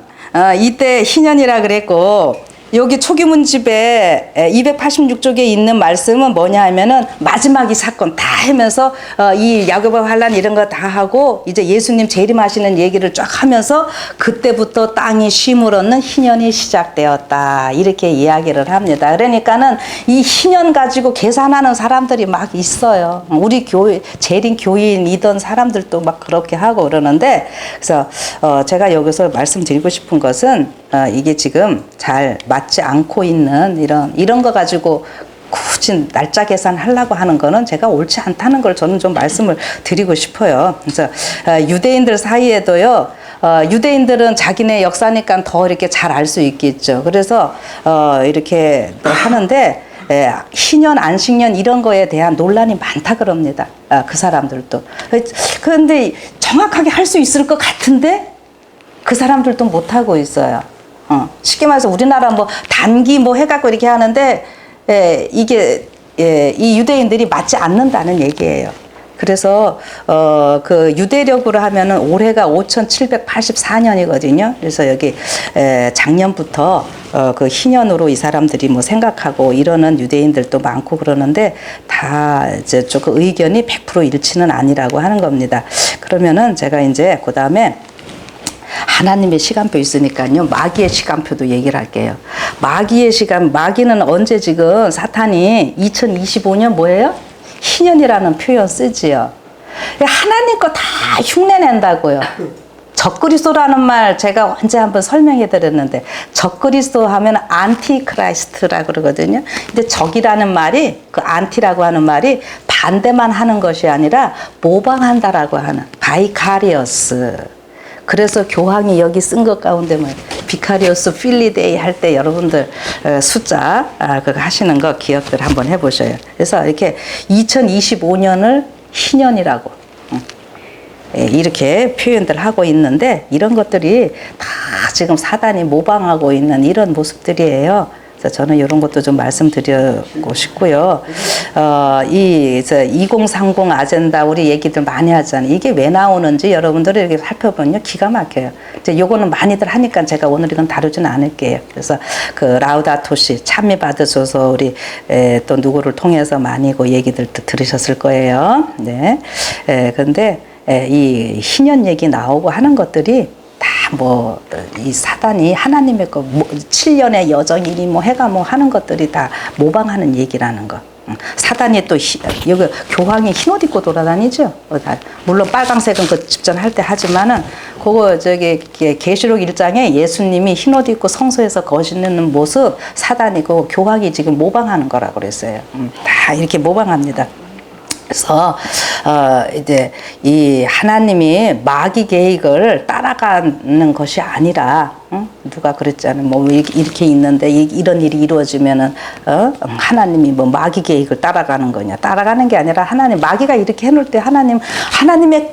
이때 희년이라 그랬고, 여기 초기문집에 286쪽에 있는 말씀은 뭐냐 하면은 마지막 이 사건 다 하면서 이 야고보 환란 이런 거 다 하고 이제 예수님 재림하시는 얘기를 쫙 하면서 그때부터 땅이 쉼을 얻는 희년이 시작되었다 이렇게 이야기를 합니다. 그러니까는 이 희년 가지고 계산하는 사람들이 막 있어요. 우리 교회 재림 교인이던 사람들도 막 그렇게 하고 그러는데 그래서 제가 여기서 말씀드리고 싶은 것은 이게 지금 잘 맞지 않고 있는 이런 거 가지고 굳이 날짜 계산하려고 하는 거는 제가 옳지 않다는 걸 저는 좀 말씀을 드리고 싶어요. 그래서 유대인들 사이에도요. 유대인들은 자기네 역사니까 더 이렇게 잘 알 수 있겠죠. 그래서 이렇게 하는데 희년, 안식년 이런 거에 대한 논란이 많다 그럽니다. 그 사람들도. 그런데 정확하게 할 수 있을 것 같은데 그 사람들도 못하고 있어요. 쉽게 말해서 우리나라 뭐 단기 뭐 해갖고 이렇게 하는데 이게 이 유대인들이 맞지 않는다는 얘기예요. 그래서 그 유대력으로 하면은 올해가 5784년이거든요. 그래서 여기 작년부터 그 희년으로 이 사람들이 뭐 생각하고 이러는 유대인들도 많고 그러는데 다 이제 조금 의견이 100% 일치는 아니라고 하는 겁니다. 그러면은 제가 이제 그 다음에 하나님의 시간표 있으니까요. 마귀의 시간표도 얘기를 할게요. 마귀의 시간, 마귀는 언제 지금 사탄이 2025년 뭐예요? 희년이라는 표현 쓰지요. 하나님 거 다 흉내낸다고요. 적그리스도라는 말 제가 언제 한번 설명해 드렸는데 적그리스도 하면 안티크라이스트라고 그러거든요. 근데 적이라는 말이 그 안티라고 하는 말이 반대만 하는 것이 아니라 모방한다라고 하는 바이카리어스. 그래서 교황이 여기 쓴 것 가운데 뭐 비카리오스 필리데이 할 때 여러분들 숫자 그거 하시는 거 기억들 한번 해보셔요. 그래서 이렇게 2025년을 희년이라고 이렇게 표현들 하고 있는데 이런 것들이 다 지금 사단이 모방하고 있는 이런 모습들이에요. 그래서 저는 이런 것도 좀 말씀드리고 싶고요. 이 2030 아젠다 우리 얘기들 많이 하잖아요. 이게 왜 나오는지 여러분들이 이렇게 살펴보면요 기가 막혀요. 이제 요거는 많이들 하니까 제가 오늘 이건 다루지는 않을게요. 그래서 그 라우다토 시 참여 받으셔서 우리 또 누구를 통해서 많이 그 얘기들도 들으셨을 거예요. 네. 그런데 이 희년 얘기 나오고 하는 것들이 다 뭐 이 사단이 하나님의 거 7년의 여정이니 뭐 해가 뭐 하는 것들이 다 모방하는 얘기라는 거. 사단이 또 여기 교황이 흰 옷 입고 돌아다니죠. 물론 빨강색은 그 집전할 때 하지만은 그거 저기 계시록 1장에 예수님이 흰 옷 입고 성소에서 거시는 모습 사단이 그 교황이 지금 모방하는 거라고 그랬어요. 다 이렇게 모방합니다. 그래서 이제 이 하나님이 마귀 계획을 따라가는 것이 아니라 누가 그랬잖아요. 뭐 이렇게 있는데 이런 일이 이루어지면은 하나님이 뭐 마귀 계획을 따라가는 거냐? 따라가는 게 아니라 하나님 마귀가 이렇게 해놓을 때 하나님의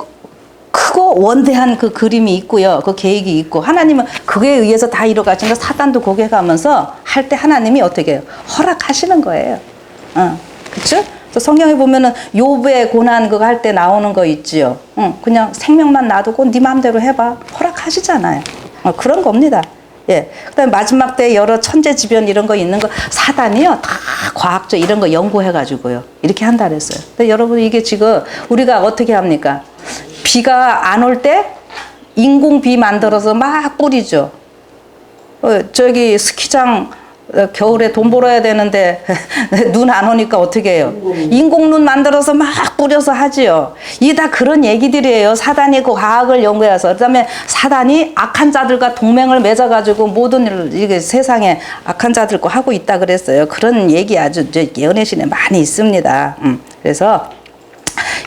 크고 원대한 그 그림이 있고요. 그 계획이 있고 하나님은 그에 의해서 다 이루어가지니까 사단도 거기에 가면서 할 때 하나님이 어떻게 해요? 허락하시는 거예요. 그렇죠? 성경에 보면은 욥의 고난 그거 할 때 나오는 거 있지요. 그냥 생명만 놔두고 네 마음대로 해봐. 허락하시잖아요. 그런 겁니다. 예. 그다음에 마지막 때 여러 천재지변 이런 거 있는 거 사단이요 다 과학적 이런 거 연구해가지고요 이렇게 한다 그랬어요. 근데 여러분 이게 지금 우리가 어떻게 합니까? 비가 안 올 때 인공 비 만들어서 막 뿌리죠. 저기 스키장 겨울에 돈 벌어야 되는데 눈 안 오니까 어떻게 해요? 인공눈 만들어서 막 뿌려서 하지요. 이게 다 그런 얘기들이에요. 사단이 그 과학을 연구해서. 그다음에 사단이 악한 자들과 동맹을 맺어가지고 모든 일을 이게 세상에 악한 자들과 하고 있다 그랬어요. 그런 얘기 아주 예언의 많이 있습니다. 그래서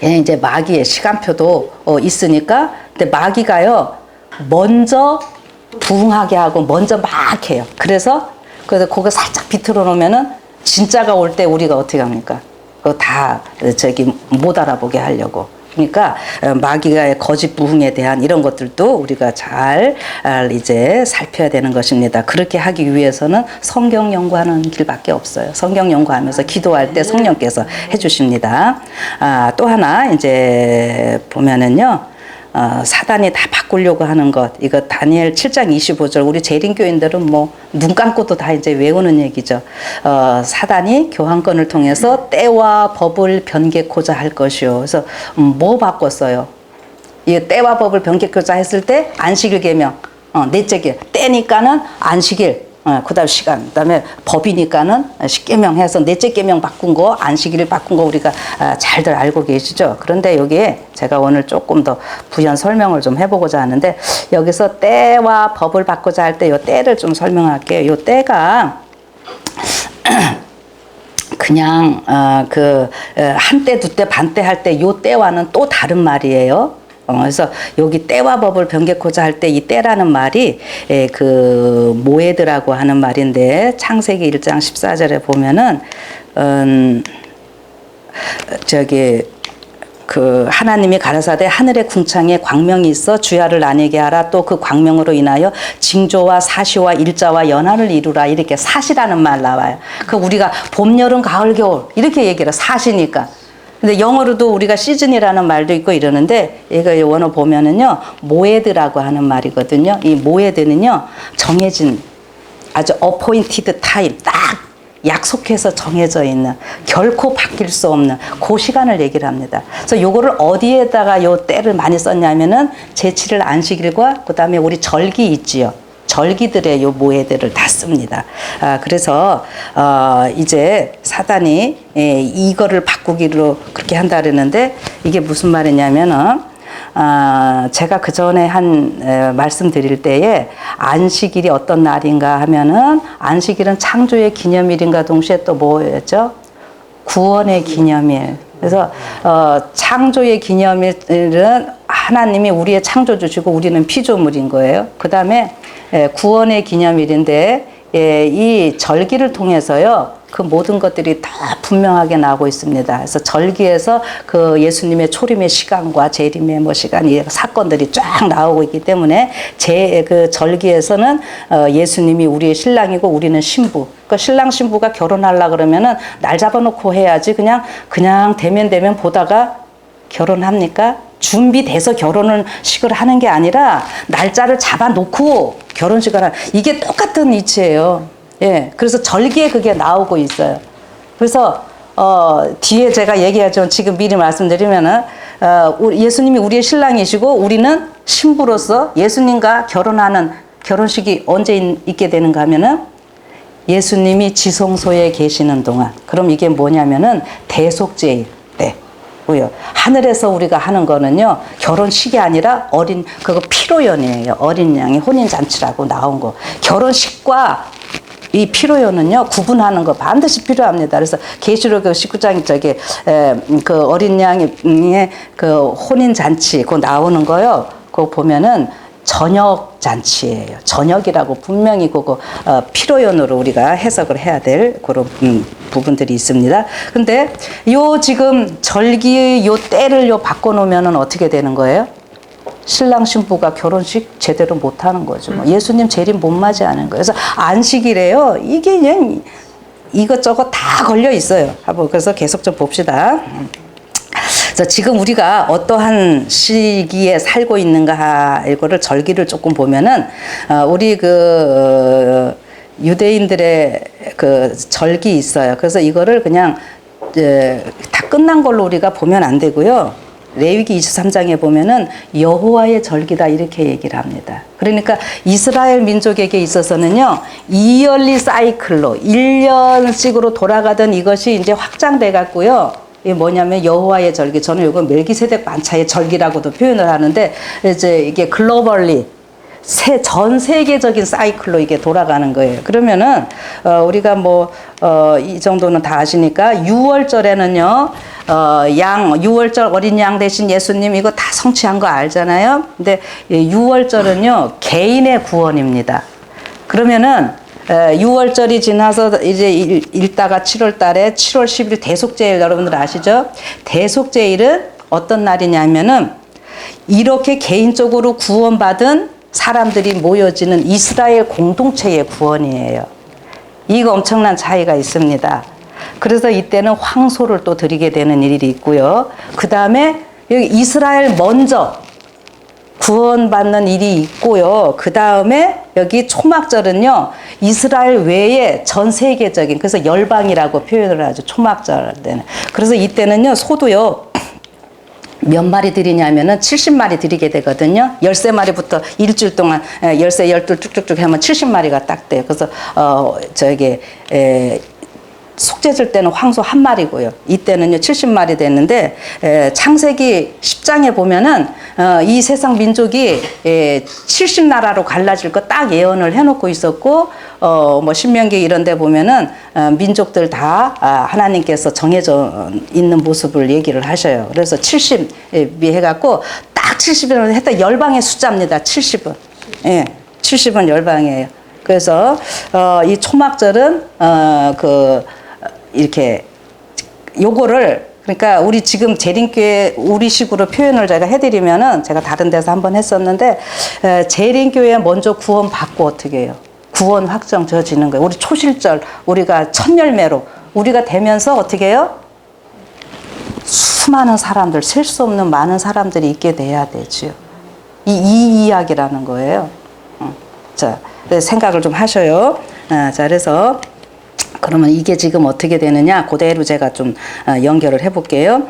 이제 마귀의 시간표도 있으니까 근데 마귀가요 먼저 부흥하게 하고 먼저 막 해요. 그래서 그거 살짝 비틀어 놓으면은 진짜가 올 때 우리가 어떻게 합니까? 그거 다 못 알아보게 하려고. 그러니까 마귀의 거짓 부흥에 대한 이런 것들도 우리가 잘 이제 살펴야 되는 것입니다. 그렇게 하기 위해서는 성경 연구하는 길밖에 없어요. 성경 연구하면서 기도할 때 성령께서 해주십니다. 또 하나 이제 보면은요. 사단이 다 바꾸려고 하는 것 이거 다니엘 7장 25절 우리 재림교인들은 뭐 눈 감고도 다 이제 외우는 얘기죠. 사단이 교환권을 통해서 때와 법을 변개코자 할 것이요. 그래서 뭐 바꿨어요? 이 때와 법을 변개코자 했을 때 안식일 계명 넷째 길 때니까는 안식일 그다음 시간 그다음에 법이니까는 십계명 해서 넷째 계명 바꾼 거 안식일을 바꾼 거 우리가 잘들 알고 계시죠. 그런데 여기에 제가 오늘 조금 더 부연 설명을 좀 해보고자 하는데 여기서 때와 법을 바꾸자 할 때 요 때를 좀 설명할게요. 요 때가 그냥 한 때, 두 때, 반 때 할 때 요 때와는 또 다른 말이에요. 그래서 여기 때와 법을 변개코자 할 때 이 때라는 말이 그 모에드라고 하는 말인데 창세기 1장 14절에 보면은 그 하나님이 가라사대 하늘의 궁창에 광명이 있어 주야를 나뉘게 하라. 또 그 광명으로 인하여 징조와 사시와 일자와 연하를 이루라. 이렇게 사시라는 말 나와요. 그 우리가 봄, 여름, 가을, 겨울 이렇게 얘기를 사시니까. 근데 영어로도 우리가 시즌이라는 말도 있고 이러는데 이거 원어 보면은요 모에드라고 하는 말이거든요. 이 모에드는요 정해진 아주 appointed time 딱 약속해서 정해져 있는 결코 바뀔 수 없는 그 시간을 얘기를 합니다. 그래서 요거를 어디에다가 요 때를 많이 썼냐면은 제7일 안식일과 그다음에 우리 절기 있지요. 절기들의 요 모해들을 다 씁니다. 그래서 이제 사단이 이거를 바꾸기로 그렇게 한다 그러는데 이게 무슨 말이냐면은 제가 그 전에 말씀드릴 때에 안식일이 어떤 날인가 하면은 안식일은 창조의 기념일인가 동시에 또 뭐였죠? 구원의 기념일. 그래서 창조의 기념일은 하나님이 우리의 창조주시고 우리는 피조물인 거예요. 그 다음에 구원의 기념일인데 이 절기를 통해서요 그 모든 것들이 다 분명하게 나오고 있습니다. 그래서 절기에서 그 예수님의 초림의 시간과 재림의 시간 이 사건들이 쫙 나오고 있기 때문에 그 절기에서는 예수님이 우리의 신랑이고 우리는 신부. 그 신랑 신부가 결혼하려 그러면은 날 잡아놓고 해야지 그냥 되면 보다가 결혼합니까? 준비돼서 결혼식을 하는 게 아니라 날짜를 잡아놓고 결혼식을 하는 이게 똑같은 이치예요. 예, 그래서 절기에 그게 나오고 있어요. 그래서 뒤에 제가 얘기하죠. 지금 미리 말씀드리면은 예수님이 우리의 신랑이시고 우리는 신부로서 예수님과 결혼하는 결혼식이 언제 있게 되는가 하면은 예수님이 지성소에 계시는 동안. 그럼 이게 뭐냐면은 대속죄일 때. 하늘에서 우리가 하는 거는요 결혼식이 아니라 그거 피로연이에요. 어린 양의 혼인잔치라고 나온 거. 결혼식과 이 피로연은요 구분하는 거 반드시 필요합니다. 그래서 계시록 19장 그 어린 양의 그 혼인잔치 그거 나오는 거요. 그거 보면은 저녁 잔치예요. 저녁이라고 분명히 그거 피로연으로 우리가 해석을 해야 될 그런 부분들이 있습니다. 근데 요 지금 절기 요 때를 바꿔놓으면은 어떻게 되는 거예요? 신랑 신부가 결혼식 제대로 못 하는 거죠. 예수님 재림 못 맞이하는 거예요. 그래서 안식일에요. 이게 그냥 이것저것 다 걸려 있어요. 그래서 계속 좀 봅시다. 그래서 지금 우리가 어떠한 시기에 살고 있는가 이거를 절기를 조금 보면은 우리 유대인들의 그 절기 있어요. 그래서 이거를 그냥 다 끝난 걸로 우리가 보면 안 되고요. 레위기 23장에 보면은 여호와의 절기다 이렇게 얘기를 합니다. 그러니까 이스라엘 민족에게 있어서는요, 이열리 사이클로 1년씩으로 돌아가던 이것이 이제 확장돼 갖고요. 이게 뭐냐면 여호와의 절기. 저는 이거 멜기세덱 반차의 절기라고도 표현을 하는데 이제 이게 글로벌리 전 세계적인 사이클로 이게 돌아가는 거예요. 그러면은 우리가 이 정도는 다 아시니까 6월절에는요. 6월절 어린 양 대신 예수님 이거 다 성취한 거 알잖아요. 근데 6월절은요. 개인의 구원입니다. 그러면은 6월절이 지나서 이제 읽다가 7월 달에 7월 10일 대속제일 여러분들 아시죠? 대속제일은 어떤 날이냐면은 이렇게 개인적으로 구원받은 사람들이 모여지는 이스라엘 공동체의 구원이에요. 이거 엄청난 차이가 있습니다. 그래서 이때는 황소를 또 드리게 되는 일이 있고요. 그 다음에 여기 이스라엘 먼저 구원받는 일이 있고요. 그 다음에 여기 초막절은요. 이스라엘 외에 전 세계적인, 그래서 열방이라고 표현을 하죠. 초막절 때는. 그래서 이때는요. 소도요. 몇 마리 드리냐면은 70마리 드리게 되거든요. 13마리부터 일주일 동안 13, 12 쭉쭉쭉 하면 70마리가 딱 돼요. 그래서 속죄절 때는 황소 한 마리고요. 이때는요 70마리 됐는데 창세기 10장에 보면은 이 세상 민족이 70나라로 갈라질 거 딱 예언을 해놓고 있었고 신명기 이런 데 보면은 민족들 다 하나님께서 정해져 있는 모습을 얘기를 하셔요. 그래서 70이 해갖고 딱 70이라고 했다. 열방의 숫자입니다. 70은. 예, 70은 열방이에요. 그래서 이 초막절은 이렇게 요거를 그러니까 우리 지금 재림교회 우리식으로 표현을 제가 해드리면은 제가 다른 데서 한번 했었는데 재림교회 먼저 구원 받고 어떻게 해요? 구원 확정 져지는 거예요. 우리 초실절 우리가 첫 열매로 우리가 되면서 어떻게 해요? 수많은 사람들 셀 수 없는 많은 사람들이 있게 돼야 되지요. 이 이야기라는 거예요. 자 생각을 좀 하셔요. 자 그래서. 그러면 이게 지금 어떻게 되느냐 그대로 제가 좀 연결을 해볼게요.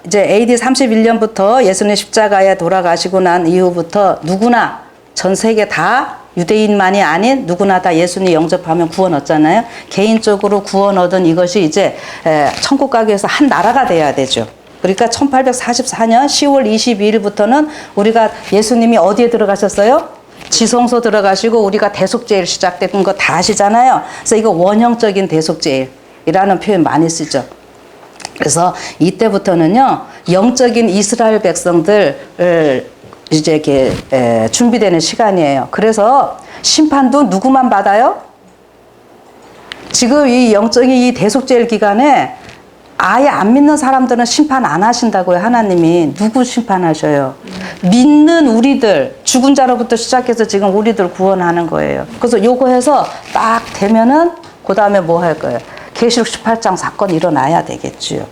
이제 AD 31년부터 예수님 십자가에 돌아가시고 난 이후부터 누구나 전 세계 다 유대인만이 아닌 누구나 다 예수님 영접하면 구원 얻잖아요. 개인적으로 구원 얻은 이것이 이제 천국 가기 위해서 한 나라가 돼야 되죠. 그러니까 1844년 10월 22일부터는 우리가 예수님이 어디에 들어가셨어요? 지성소 들어가시고 우리가 대속제일 시작된 거 다 아시잖아요. 그래서 이거 원형적인 대속제일이라는 표현 많이 쓰죠. 그래서 이때부터는요 영적인 이스라엘 백성들을 이제 이렇게 준비되는 시간이에요. 그래서 심판도 누구만 받아요? 지금 이 영적인 이 대속제일 기간에 아예 안 믿는 사람들은 심판 안 하신다고요. 하나님이. 누구 심판하셔요? 믿는 우리들, 죽은 자로부터 시작해서 지금 우리들 구원하는 거예요. 그래서 요거 해서 딱 되면은 그 다음에 뭐 할 거예요? 계시록 18장 사건 일어나야 되겠지요.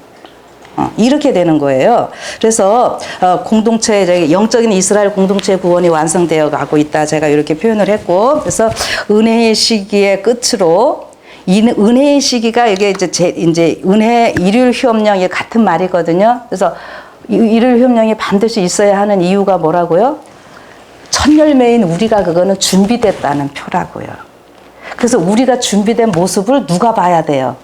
이렇게 되는 거예요. 그래서 공동체, 영적인 이스라엘 공동체 구원이 완성되어 가고 있다. 제가 이렇게 표현을 했고, 그래서 은혜의 시기의 끝으로 이 은혜의 시기가 이게 이제 은혜 일일 협령이 같은 말이거든요. 그래서 일일 협령이 반드시 있어야 하는 이유가 뭐라고요? 첫 열매인 우리가 그거는 준비됐다는 표라고요. 그래서 우리가 준비된 모습을 누가 봐야 돼요?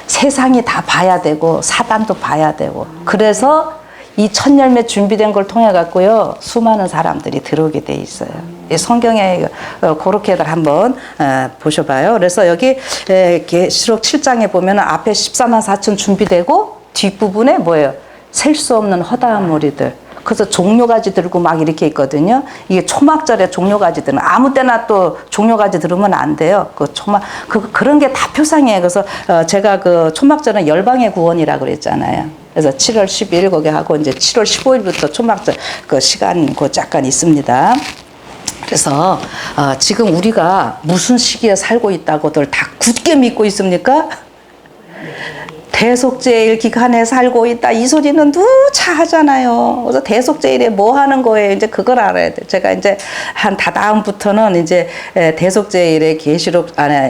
세상이 다 봐야 되고 사단도 봐야 되고 그래서 이 첫 열매 준비된 걸 통해 갖고요 수많은 사람들이 들어오게 돼 있어요. 성경에 그렇게들 한번 보셔봐요. 그래서 여기 계시록 7장에 보면 앞에 14만 4천 준비되고 뒷부분에 뭐예요? 셀 수 없는 허다한 무리들. 그래서 종려가지 들고 막 이렇게 있거든요. 이게 초막절에 종려가지 들으면 아무 때나 또 종려가지 들으면 안 돼요. 그런 게 다 표상이에요. 그래서 제가 그 초막절은 열방의 구원이라고 그랬잖아요. 그래서 7월 10일 거기 하고 이제 7월 15일부터 초막절 그 시간 그 잠깐 있습니다. 그래서 지금 우리가 무슨 시기에 살고 있다고들 다 굳게 믿고 있습니까? 대속제일 기간에 살고 있다. 이 소리는 누차 하잖아요. 그래서 대속제일에 뭐 하는 거예요? 이제 그걸 알아야 돼. 제가 이제 한 다음부터는 이제 대속제일의 계시록,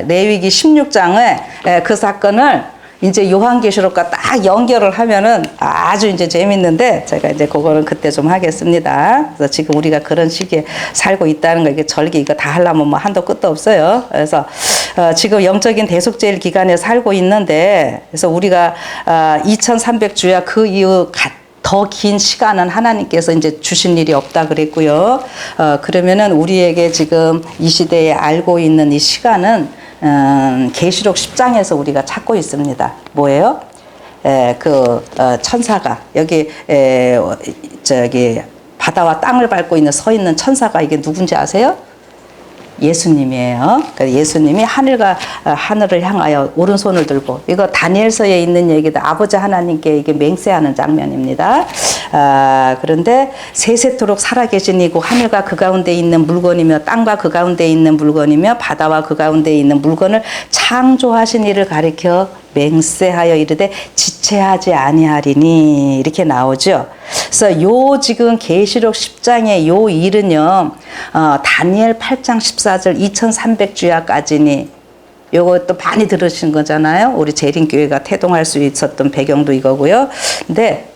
레위기 16장에 그 사건을 이제 요한계시록과 딱 연결을 하면은 아주 이제 재밌는데 제가 이제 그거는 그때 좀 하겠습니다. 그래서 지금 우리가 그런 시기에 살고 있다는 거, 이게 절기 이거 다 하려면 뭐 한도 끝도 없어요. 그래서 지금 영적인 대속제일 기간에 살고 있는데, 그래서 우리가 2300주야 그 이후 더 긴 시간은 하나님께서 이제 주신 일이 없다 그랬고요. 그러면은 우리에게 지금 이 시대에 알고 있는 이 시간은 계시록 10장에서 우리가 찾고 있습니다. 뭐예요? 천사가 여기 저기 바다와 땅을 밟고 있는 서 있는 천사가 이게 누군지 아세요? 예수님이에요. 그러니까 예수님이 하늘을 향하여 오른손을 들고, 이거 다니엘서에 있는 얘기다. 아버지 하나님께 이게 맹세하는 장면입니다. 그런데 세세토록 살아계신 이고 하늘과 그 가운데 있는 물건이며 땅과 그 가운데 있는 물건이며 바다와 그 가운데 있는 물건을 창조하신 이를 가리켜 맹세하여 이르되 지체하지 아니하리니, 이렇게 나오죠. 그래서 요 지금 계시록 10장의 요 일은요, 다니엘 8장 14절 2300주야까지니, 요것도 많이 들으신 거잖아요. 우리 재림교회가 태동할 수 있었던 배경도 이거고요. 근데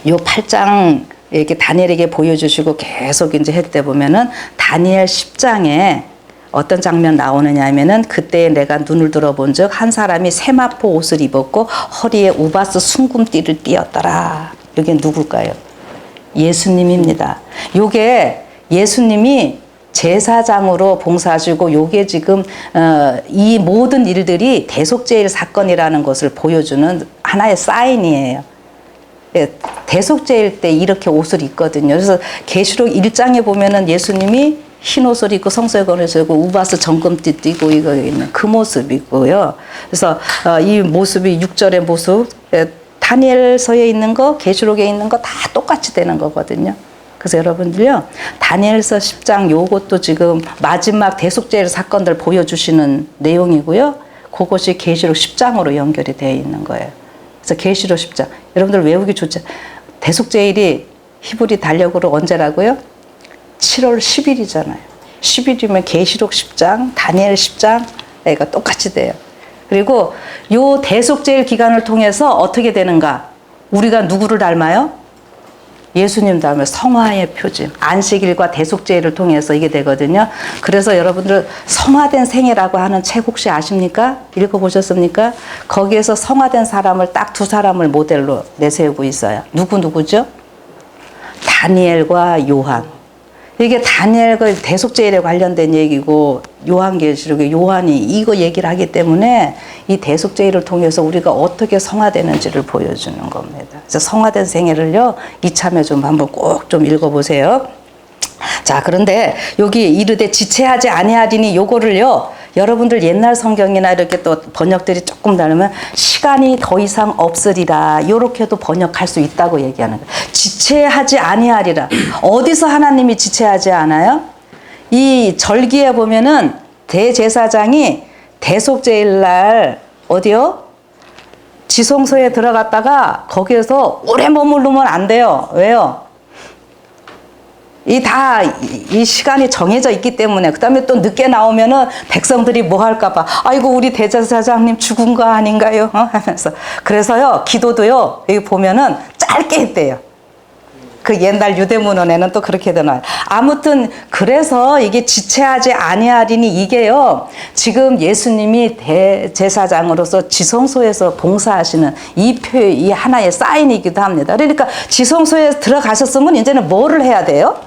요 8장 이렇게 다니엘에게 보여주시고 계속 이제 했대 보면은 다니엘 10장에 어떤 장면 나오느냐 하면은, 그때 내가 눈을 들어본 적 한 사람이 세마포 옷을 입었고 허리에 우바스 순금띠를 띠었더라. 이게 누굴까요? 예수님입니다. 요게 예수님이 제사장으로 봉사하시고, 요게 지금 이 모든 일들이 대속제일 사건이라는 것을 보여주는 하나의 사인이에요. 대속제일 때 이렇게 옷을 입거든요. 그래서 계시록 1장에 보면은 예수님이 흰 옷을 입고 성소에 거느리고 우바스 정금띠 띠고 이거 있는 그 모습이고요. 그래서 이 모습이 6절의 모습, 다니엘서에 있는 거, 계시록에 있는 거 다 똑같이 되는 거거든요. 그래서 여러분들요, 다니엘서 10장 요것도 지금 마지막 대속제일 사건들 보여주시는 내용이고요. 그것이 계시록 10장으로 연결이 되어 있는 거예요. 그래서 계시록 10장 여러분들 외우기 좋죠. 대속제일이 히브리 달력으로 언제라고요? 7월 10일이잖아요. 10일이면 계시록 10장, 다니엘 10장, 애가 똑같이 돼요. 그리고 요 대속제일 기간을 통해서 어떻게 되는가? 우리가 누구를 닮아요? 예수님 닮아요. 성화의 표징. 안식일과 대속제일을 통해서 이게 되거든요. 그래서 여러분들 성화된 생애라고 하는 책 혹시 아십니까? 읽어보셨습니까? 거기에서 성화된 사람을 딱 두 사람을 모델로 내세우고 있어요. 누구죠? 다니엘과 요한. 이게 다니엘과 대속제일에 관련된 얘기고, 요한계시록에 요한이 이거 얘기를 하기 때문에 이 대속제일을 통해서 우리가 어떻게 성화되는지를 보여주는 겁니다. 그래서 성화된 생애를요, 이참에 좀 한번 꼭 좀 읽어보세요. 자, 그런데 여기 이르되 지체하지 아니하리니, 요거를요, 여러분들 옛날 성경이나 이렇게 또 번역들이 조금 다르면 시간이 더 이상 없으리라, 요렇게도 번역할 수 있다고 얘기하는 거예요. 지체하지 아니하리라. 어디서 하나님이 지체하지 않아요? 이 절기에 보면은 대제사장이 대속제일 날 어디요? 지성소에 들어갔다가 거기에서 오래 머무르면 안 돼요. 왜요? 이 시간이 정해져 있기 때문에. 그 다음에 또 늦게 나오면은 백성들이 뭐 할까봐, 아이고, 우리 대제사장님 죽은 거 아닌가요? 하면서. 그래서요, 기도도요, 여기 보면은 짧게 했대요. 그 옛날 유대문헌에는 또 그렇게 되나요? 아무튼, 그래서 이게 지체하지 아니하리니, 이게요, 지금 예수님이 대제사장으로서 지성소에서 봉사하시는 이 하나의 사인이기도 합니다. 그러니까 지성소에 들어가셨으면 이제는 뭐를 해야 돼요?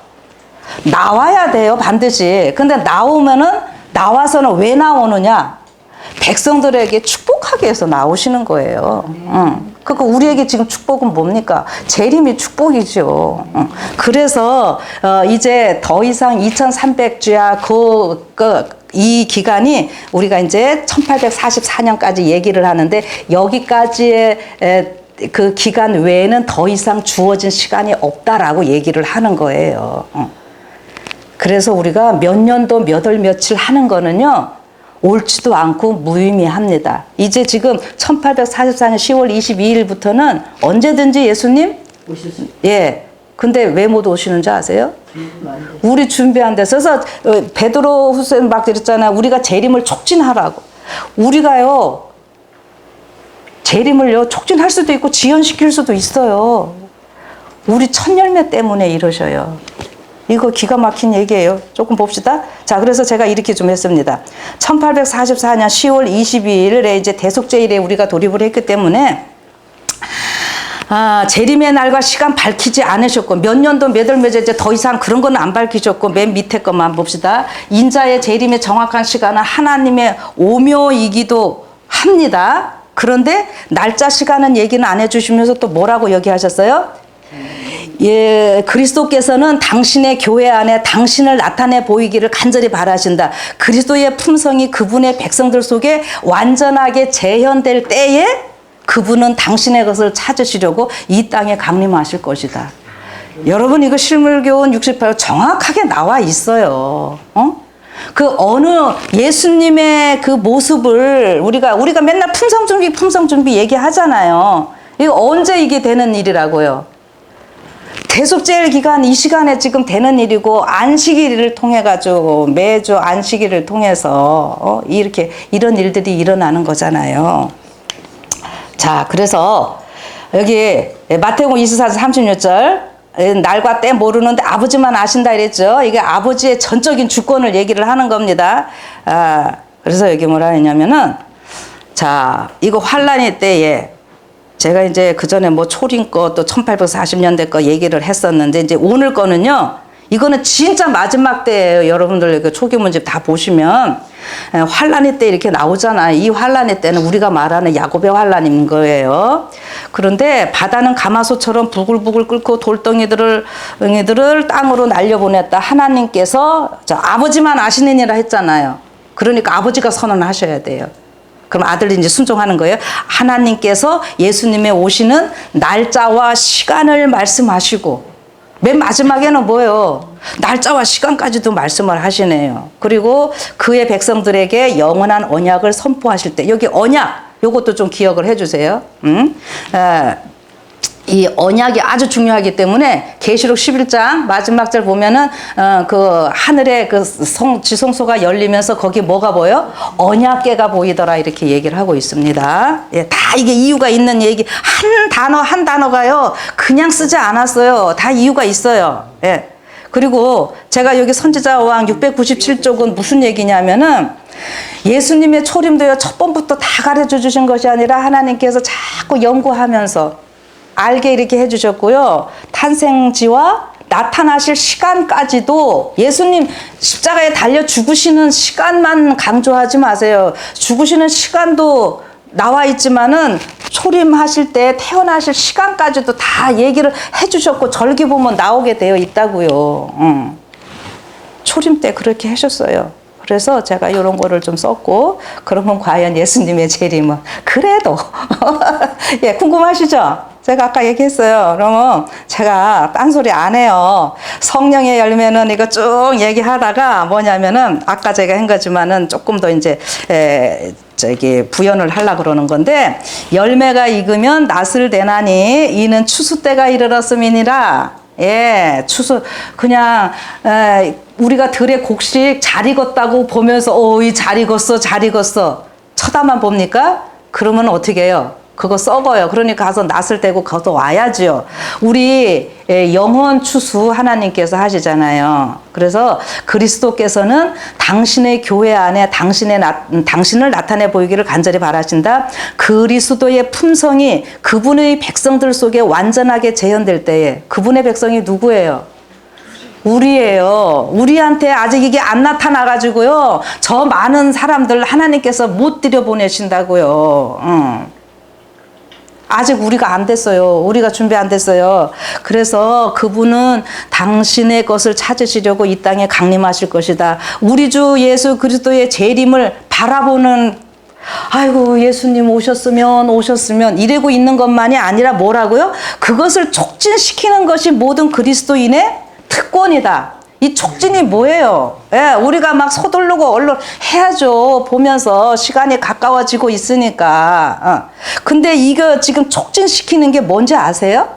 나와야 돼요, 반드시. 근데 나와서는 왜 나오느냐? 백성들에게 축복하기 위해서 나오시는 거예요. 그러니까 우리에게 지금 축복은 뭡니까? 재림이 축복이죠. 그래서 이제 더 이상 2300주야 이 기간이 우리가 이제 1844년까지 얘기를 하는데, 여기까지의 그 기간 외에는 더 이상 주어진 시간이 없다라고 얘기를 하는 거예요. 그래서 우리가 몇 년도 몇 월 며칠 하는 거는요, 옳지도 않고 무의미합니다. 이제 지금 1844년 10월 22일부터는 언제든지 예수님 예. 근데 왜 못 오시는지 아세요? 우리 준비 안 돼서. 그래서 베드로 후서는 막 그랬잖아요. 우리가 재림을 촉진하라고. 우리가요 재림을요 촉진할 수도 있고 지연시킬 수도 있어요. 우리 첫 열매 때문에 이러셔요. 이거 기가 막힌 얘기예요. 조금 봅시다. 자, 그래서 제가 이렇게 좀 했습니다. 1844년 10월 22일에 이제 대속죄일에 우리가 돌입을 했기 때문에 재림의 날과 시간 밝히지 않으셨고, 몇 년도 몇 월 며칠 이제 더 이상 그런 거는 안 밝히셨고, 맨 밑에 것만 봅시다. 인자의 재림의 정확한 시간은 하나님의 오묘이기도 합니다. 그런데 날짜 시간은 얘기는 안 해주시면서 또 뭐라고 얘기하셨어요? 예, 그리스도께서는 당신의 교회 안에 당신을 나타내 보이기를 간절히 바라신다. 그리스도의 품성이 그분의 백성들 속에 완전하게 재현될 때에 그분은 당신의 것을 찾으시려고 이 땅에 강림하실 것이다. 여러분, 이거 실물교훈 68 정확하게 나와 있어요. 그 어느 예수님의 그 모습을 우리가 맨날 품성 준비 얘기하잖아요. 이거 언제 이게 되는 일이라고요? 대속죄일 기간 이 시간에 지금 되는 일이고, 안식일을 통해 가지고 매주 안식일을 통해서 이렇게 이런 일들이 일어나는 거잖아요. 자, 그래서 여기 마태복음 24장 36절 날과 때 모르는데 아버지만 아신다 이랬죠. 이게 아버지의 전적인 주권을 얘기를 하는 겁니다. 그래서 여기 뭐라 했냐면은, 자, 이거 환란의 때에 제가 이제 그 전에 뭐 초림 거 또 1840년대 거 얘기를 했었는데, 이제 오늘 거는요, 이거는 진짜 마지막 때예요. 여러분들 그 초기문집 다 보시면 환란의 때 이렇게 나오잖아요. 이 환란의 때는 우리가 말하는 야곱의 환란인 거예요. 그런데 바다는 가마솥처럼 부글부글 끓고 돌덩이들을 땅으로 날려보냈다. 하나님께서 아버지만 아시느니라 했잖아요. 그러니까 아버지가 선언하셔야 돼요. 그럼 아들이 이제 순종하는 거예요. 하나님께서 예수님의 오시는 날짜와 시간을 말씀하시고, 맨 마지막에는 뭐예요? 날짜와 시간까지도 말씀을 하시네요. 그리고 그의 백성들에게 영원한 언약을 선포하실 때, 여기 언약, 요것도 좀 기억을 해주세요. 이 언약이 아주 중요하기 때문에 계시록 11장 마지막 절 보면은 그 하늘에 그 지성소가 열리면서 거기 뭐가 보여? 언약궤가 보이더라, 이렇게 얘기를 하고 있습니다. 예, 다 이게 이유가 있는 얘기. 한 단어가요 그냥 쓰지 않았어요. 다 이유가 있어요. 예. 그리고 제가 여기 선지자왕 697쪽은 무슨 얘기냐면은, 예수님의 초림도요 첫 번부터 다 가르쳐 주신 것이 아니라 하나님께서 자꾸 연구하면서 알게 이렇게 해주셨고요. 탄생지와 나타나실 시간까지도 예수님 십자가에 달려 죽으시는 시간만 강조하지 마세요. 죽으시는 시간도 나와 있지만은 초림하실 때 태어나실 시간까지도 다 얘기를 해주셨고, 절기 보면 나오게 되어 있다고요. 초림 때 그렇게 하셨어요. 그래서 제가 이런 거를 좀 썼고, 그러면 과연 예수님의 재림은 그래도 예, 궁금하시죠? 제가 아까 얘기했어요. 그러면 제가 딴소리 안 해요. 성령의 열매는 이거 쭉 얘기하다가 뭐냐면은, 아까 제가 한 거지만은 조금 더 이제 부연을 하려고 그러는 건데, 열매가 익으면 낫을 대나니 이는 추수 때가 이르렀음이니라. 예, 추수, 그냥, 우리가 들의 곡식 잘 익었다고 보면서, 이 잘 익었어. 쳐다만 봅니까? 그러면 어떻게 해요? 그거 썩어요. 그러니까 가서 낫을 떼고 가서 와야지요. 우리 영혼 추수 하나님께서 하시잖아요. 그래서 그리스도께서는 당신의 교회 안에 당신을 나타내 보이기를 간절히 바라신다. 그리스도의 품성이 그분의 백성들 속에 완전하게 재현될 때에, 그분의 백성이 누구예요? 우리예요. 우리한테 아직 이게 안 나타나가지고요, 저 많은 사람들 하나님께서 못 들여보내신다고요. 아직 우리가 안 됐어요. 우리가 준비 안 됐어요. 그래서 그분은 당신의 것을 찾으시려고 이 땅에 강림하실 것이다. 우리 주 예수 그리스도의 재림을 바라보는, 아이고 예수님 오셨으면 이러고 있는 것만이 아니라 뭐라고요? 그것을 촉진시키는 것이 모든 그리스도인의 특권이다. 이 촉진이 뭐예요? 예, 우리가 막 서두르고 얼른 해야죠. 보면서 시간이 가까워지고 있으니까. 근데 이거 지금 촉진시키는 게 뭔지 아세요?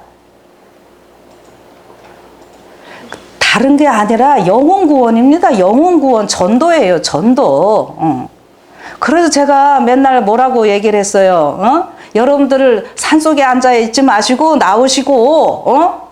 다른 게 아니라 영혼 구원입니다. 영혼 구원, 전도예요. 전도. 그래서 제가 맨날 뭐라고 얘기를 했어요. 여러분들 산속에 앉아 있지 마시고 나오시고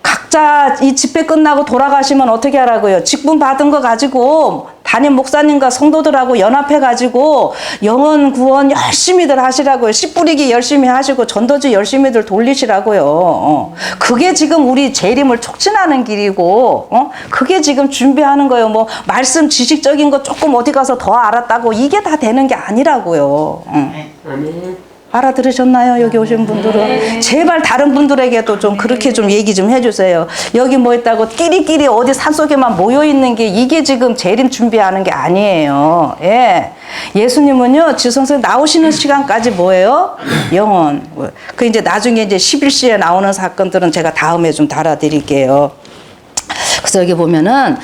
각자 이 집회 끝나고 돌아가시면 어떻게 하라고요? 직분 받은 거 가지고 담임 목사님과 성도들하고 연합해 가지고 영혼 구원 열심히들 하시라고요. 씨 뿌리기 열심히 하시고 전도지 열심히들 돌리시라고요. 그게 지금 우리 재림을 촉진하는 길이고 그게 지금 준비하는 거예요. 뭐 말씀 지식적인 거 조금 어디 가서 더 알았다고 이게 다 되는 게 아니라고요. 아멘. 알아들으셨나요? 여기 오신 분들은. 제발 다른 분들에게도 좀 그렇게 좀 얘기 좀 해주세요. 여기 뭐 있다고 끼리끼리 어디 산속에만 모여있는 게 이게 지금 재림 준비하는 게 아니에요. 예. 예수님은요, 지성선 나오시는 시간까지 뭐예요? 영원. 그 이제 나중에 이제 11시에 나오는 사건들은 제가 다음에 좀 달아드릴게요. 그래서 여기 보면은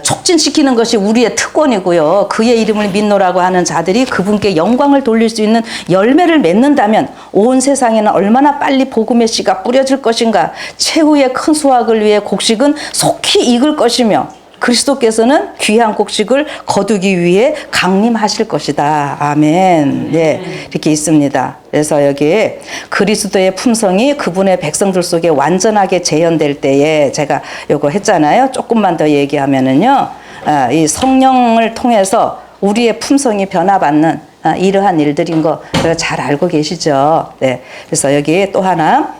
촉진시키는 것이 우리의 특권이고요. 그의 이름을 믿노라고 하는 자들이 그분께 영광을 돌릴 수 있는 열매를 맺는다면 온 세상에는 얼마나 빨리 복음의 씨가 뿌려질 것인가. 최후의 큰 수확을 위해 곡식은 속히 익을 것이며 그리스도께서는 귀한 곡식을 거두기 위해 강림하실 것이다. 아멘. 네, 이렇게 있습니다. 그래서 여기 그리스도의 품성이 그분의 백성들 속에 완전하게 재현될 때에 제가 요거 했잖아요. 조금만 더 얘기하면은요, 이 성령을 통해서 우리의 품성이 변화받는 이러한 일들인 거 잘 알고 계시죠? 네. 그래서 여기 또 하나,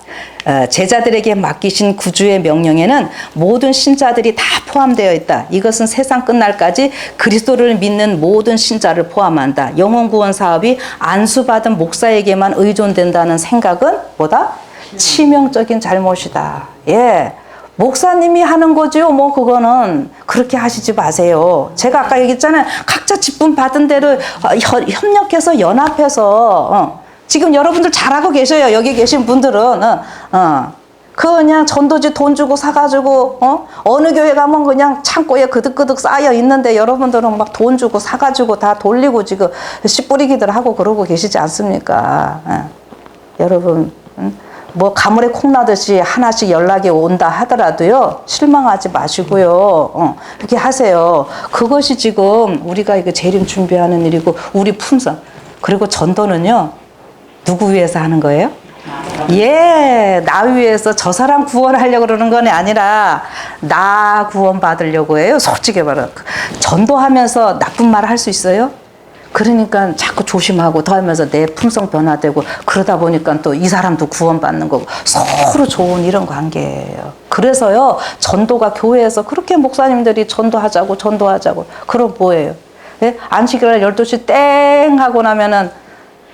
제자들에게 맡기신 구주의 명령에는 모든 신자들이 다 포함되어 있다. 이것은 세상 끝날까지 그리스도를 믿는 모든 신자를 포함한다. 영혼 구원 사업이 안수받은 목사에게만 의존된다는 생각은 뭐다? 치명적인 잘못이다. 예. 목사님이 하는 거죠. 뭐 그거는 그렇게 하시지 마세요. 제가 아까 얘기했잖아요. 각자 직분 받은 대로 협력해서 연합해서 지금 여러분들 잘하고 계셔요. 여기 계신 분들은 그냥 전도지 돈 주고 사가지고 어느 교회 가면 그냥 창고에 그득그득 쌓여 있는데 여러분들은 막 돈 주고 사가지고 다 돌리고 지금 씨 뿌리기들 하고 그러고 계시지 않습니까? 여러분 뭐 가물에 콩 나듯이 하나씩 연락이 온다 하더라도요 실망하지 마시고요 이렇게 하세요. 그것이 지금 우리가 이거 재림 준비하는 일이고 우리 품성. 그리고 전도는요 누구 위해서 하는 거예요? 예, 나 위해서 저 사람 구원하려고 그러는 건 아니라 나 구원 받으려고 해요. 솔직히 말하면 전도하면서 나쁜 말 할 수 있어요? 그러니까 자꾸 조심하고 더 하면서 내 품성 변화되고 그러다 보니까 또 이 사람도 구원받는 거고 서로 좋은 이런 관계예요. 그래서요 전도가 교회에서 그렇게 목사님들이 전도하자고 그럼 뭐예요? 예? 안식일날 12시 땡 하고 나면은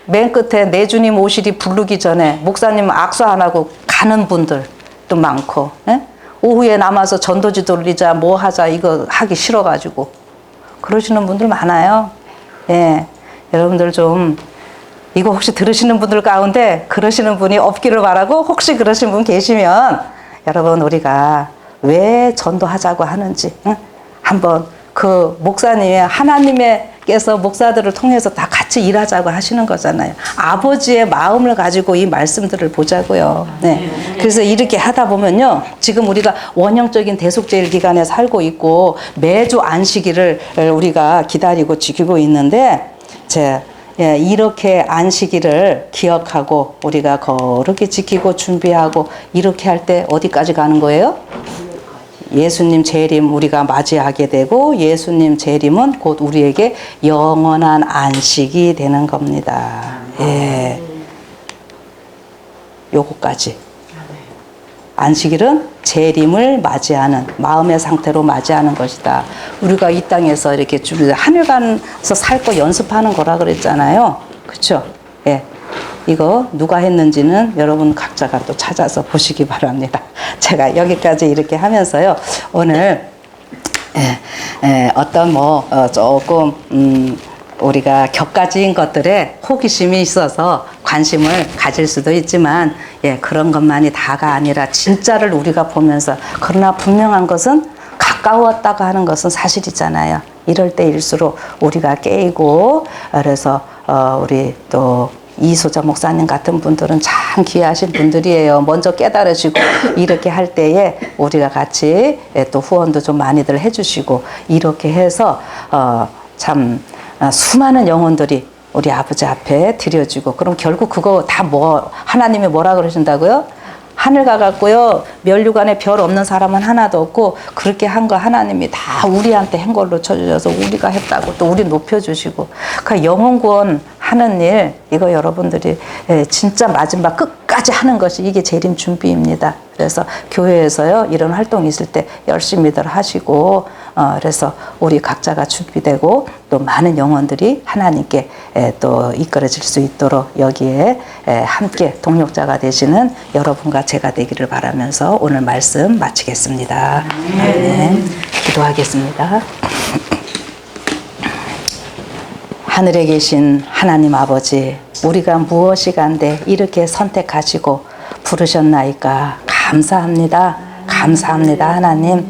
맨 끝에 내 주님 오시리 부르기 전에 목사님 악수 안 하고 가는 분들도 많고 예? 오후에 남아서 전도지 돌리자 뭐 하자 이거 하기 싫어가지고 그러시는 분들 많아요. 예, 여러분들 좀 이거 혹시 들으시는 분들 가운데 그러시는 분이 없기를 바라고 혹시 그러신 분 계시면 여러분 우리가 왜 전도하자고 하는지 한번 그 목사님이 하나님께서 목사들을 통해서 다 같이 일하자고 하시는 거잖아요. 아버지의 마음을 가지고 이 말씀들을 보자고요. 네. 그래서 이렇게 하다 보면요. 지금 우리가 원형적인 대속죄일 기간에 살고 있고 매주 안식일을 우리가 기다리고 지키고 있는데 이렇게 안식일을 기억하고 우리가 거룩히 지키고 준비하고 이렇게 할 때 어디까지 가는 거예요? 예수님 재림 우리가 맞이하게 되고 예수님 재림은 곧 우리에게 영원한 안식이 되는 겁니다. 예. 요거까지. 안식일은 재림을 맞이하는 마음의 상태로 맞이하는 것이다. 우리가 이 땅에서 이렇게 하늘간에서 살고 연습하는 거라 그랬잖아요. 그렇죠? 예. 이거 누가 했는지는 여러분 각자가 또 찾아서 보시기 바랍니다. 제가 여기까지 이렇게 하면서요. 오늘 어떤 조금 우리가 격가지인 것들에 호기심이 있어서 관심을 가질 수도 있지만 그런 것만이 다가 아니라 진짜를 우리가 보면서 그러나 분명한 것은 가까웠다고 하는 것은 사실이잖아요. 이럴 때일수록 우리가 깨이고, 그래서 우리 또 이소자 목사님 같은 분들은 참 귀하신 분들이에요. 먼저 깨달으시고 이렇게 할 때에 우리가 같이 또 후원도 좀 많이들 해주시고 이렇게 해서 참 수많은 영혼들이 우리 아버지 앞에 드려지고, 그럼 결국 그거 다 하나님이 뭐라 그러신다고요? 하늘 가갖고요, 면류관에 별 없는 사람은 하나도 없고, 그렇게 한 거 하나님이 다 우리한테 한 걸로 쳐주셔서 우리가 했다고 또 우리 높여주시고, 그 영혼 구원 하는 일, 이거 여러분들이 진짜 마지막 끝까지 하는 것이 이게 재림 준비입니다. 그래서 교회에서요, 이런 활동이 있을 때 열심히들 하시고, 그래서 우리 각자가 준비되고 또 많은 영혼들이 하나님께 또 이끌어질 수 있도록 여기에 함께 동력자가 되시는 여러분과 제가 되기를 바라면서 오늘 말씀 마치겠습니다. 아멘. 기도하겠습니다. 하늘에 계신 하나님 아버지, 우리가 무엇이 간데 이렇게 선택하시고 부르셨나이까. 감사합니다. 감사합니다, 하나님.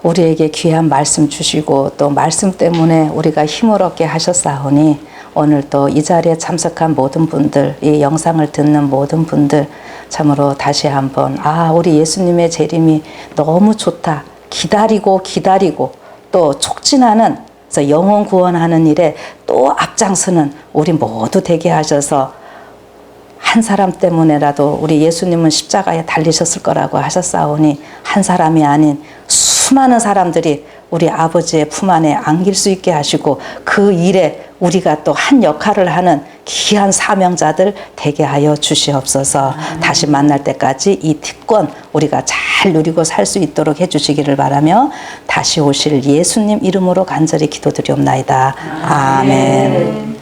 우리에게 귀한 말씀 주시고 또 말씀 때문에 우리가 힘을 얻게 하셨사오니, 오늘 또 이 자리에 참석한 모든 분들, 이 영상을 듣는 모든 분들, 참으로 다시 한번 우리 예수님의 재림이 너무 좋다, 기다리고 또 촉진하는, 그래서 영혼 구원하는 일에 또 앞장서는 우리 모두 되게 하셔서, 한 사람 때문에라도 우리 예수님은 십자가에 달리셨을 거라고 하셨사오니, 한 사람이 아닌 수많은 사람들이 우리 아버지의 품 안에 안길 수 있게 하시고, 그 일에 우리가 또 한 역할을 하는 귀한 사명자들 되게 하여 주시옵소서. 다시 만날 때까지 이 특권 우리가 잘 누리고 살 수 있도록 해주시기를 바라며, 다시 오실 예수님 이름으로 간절히 기도드리옵나이다. 아멘.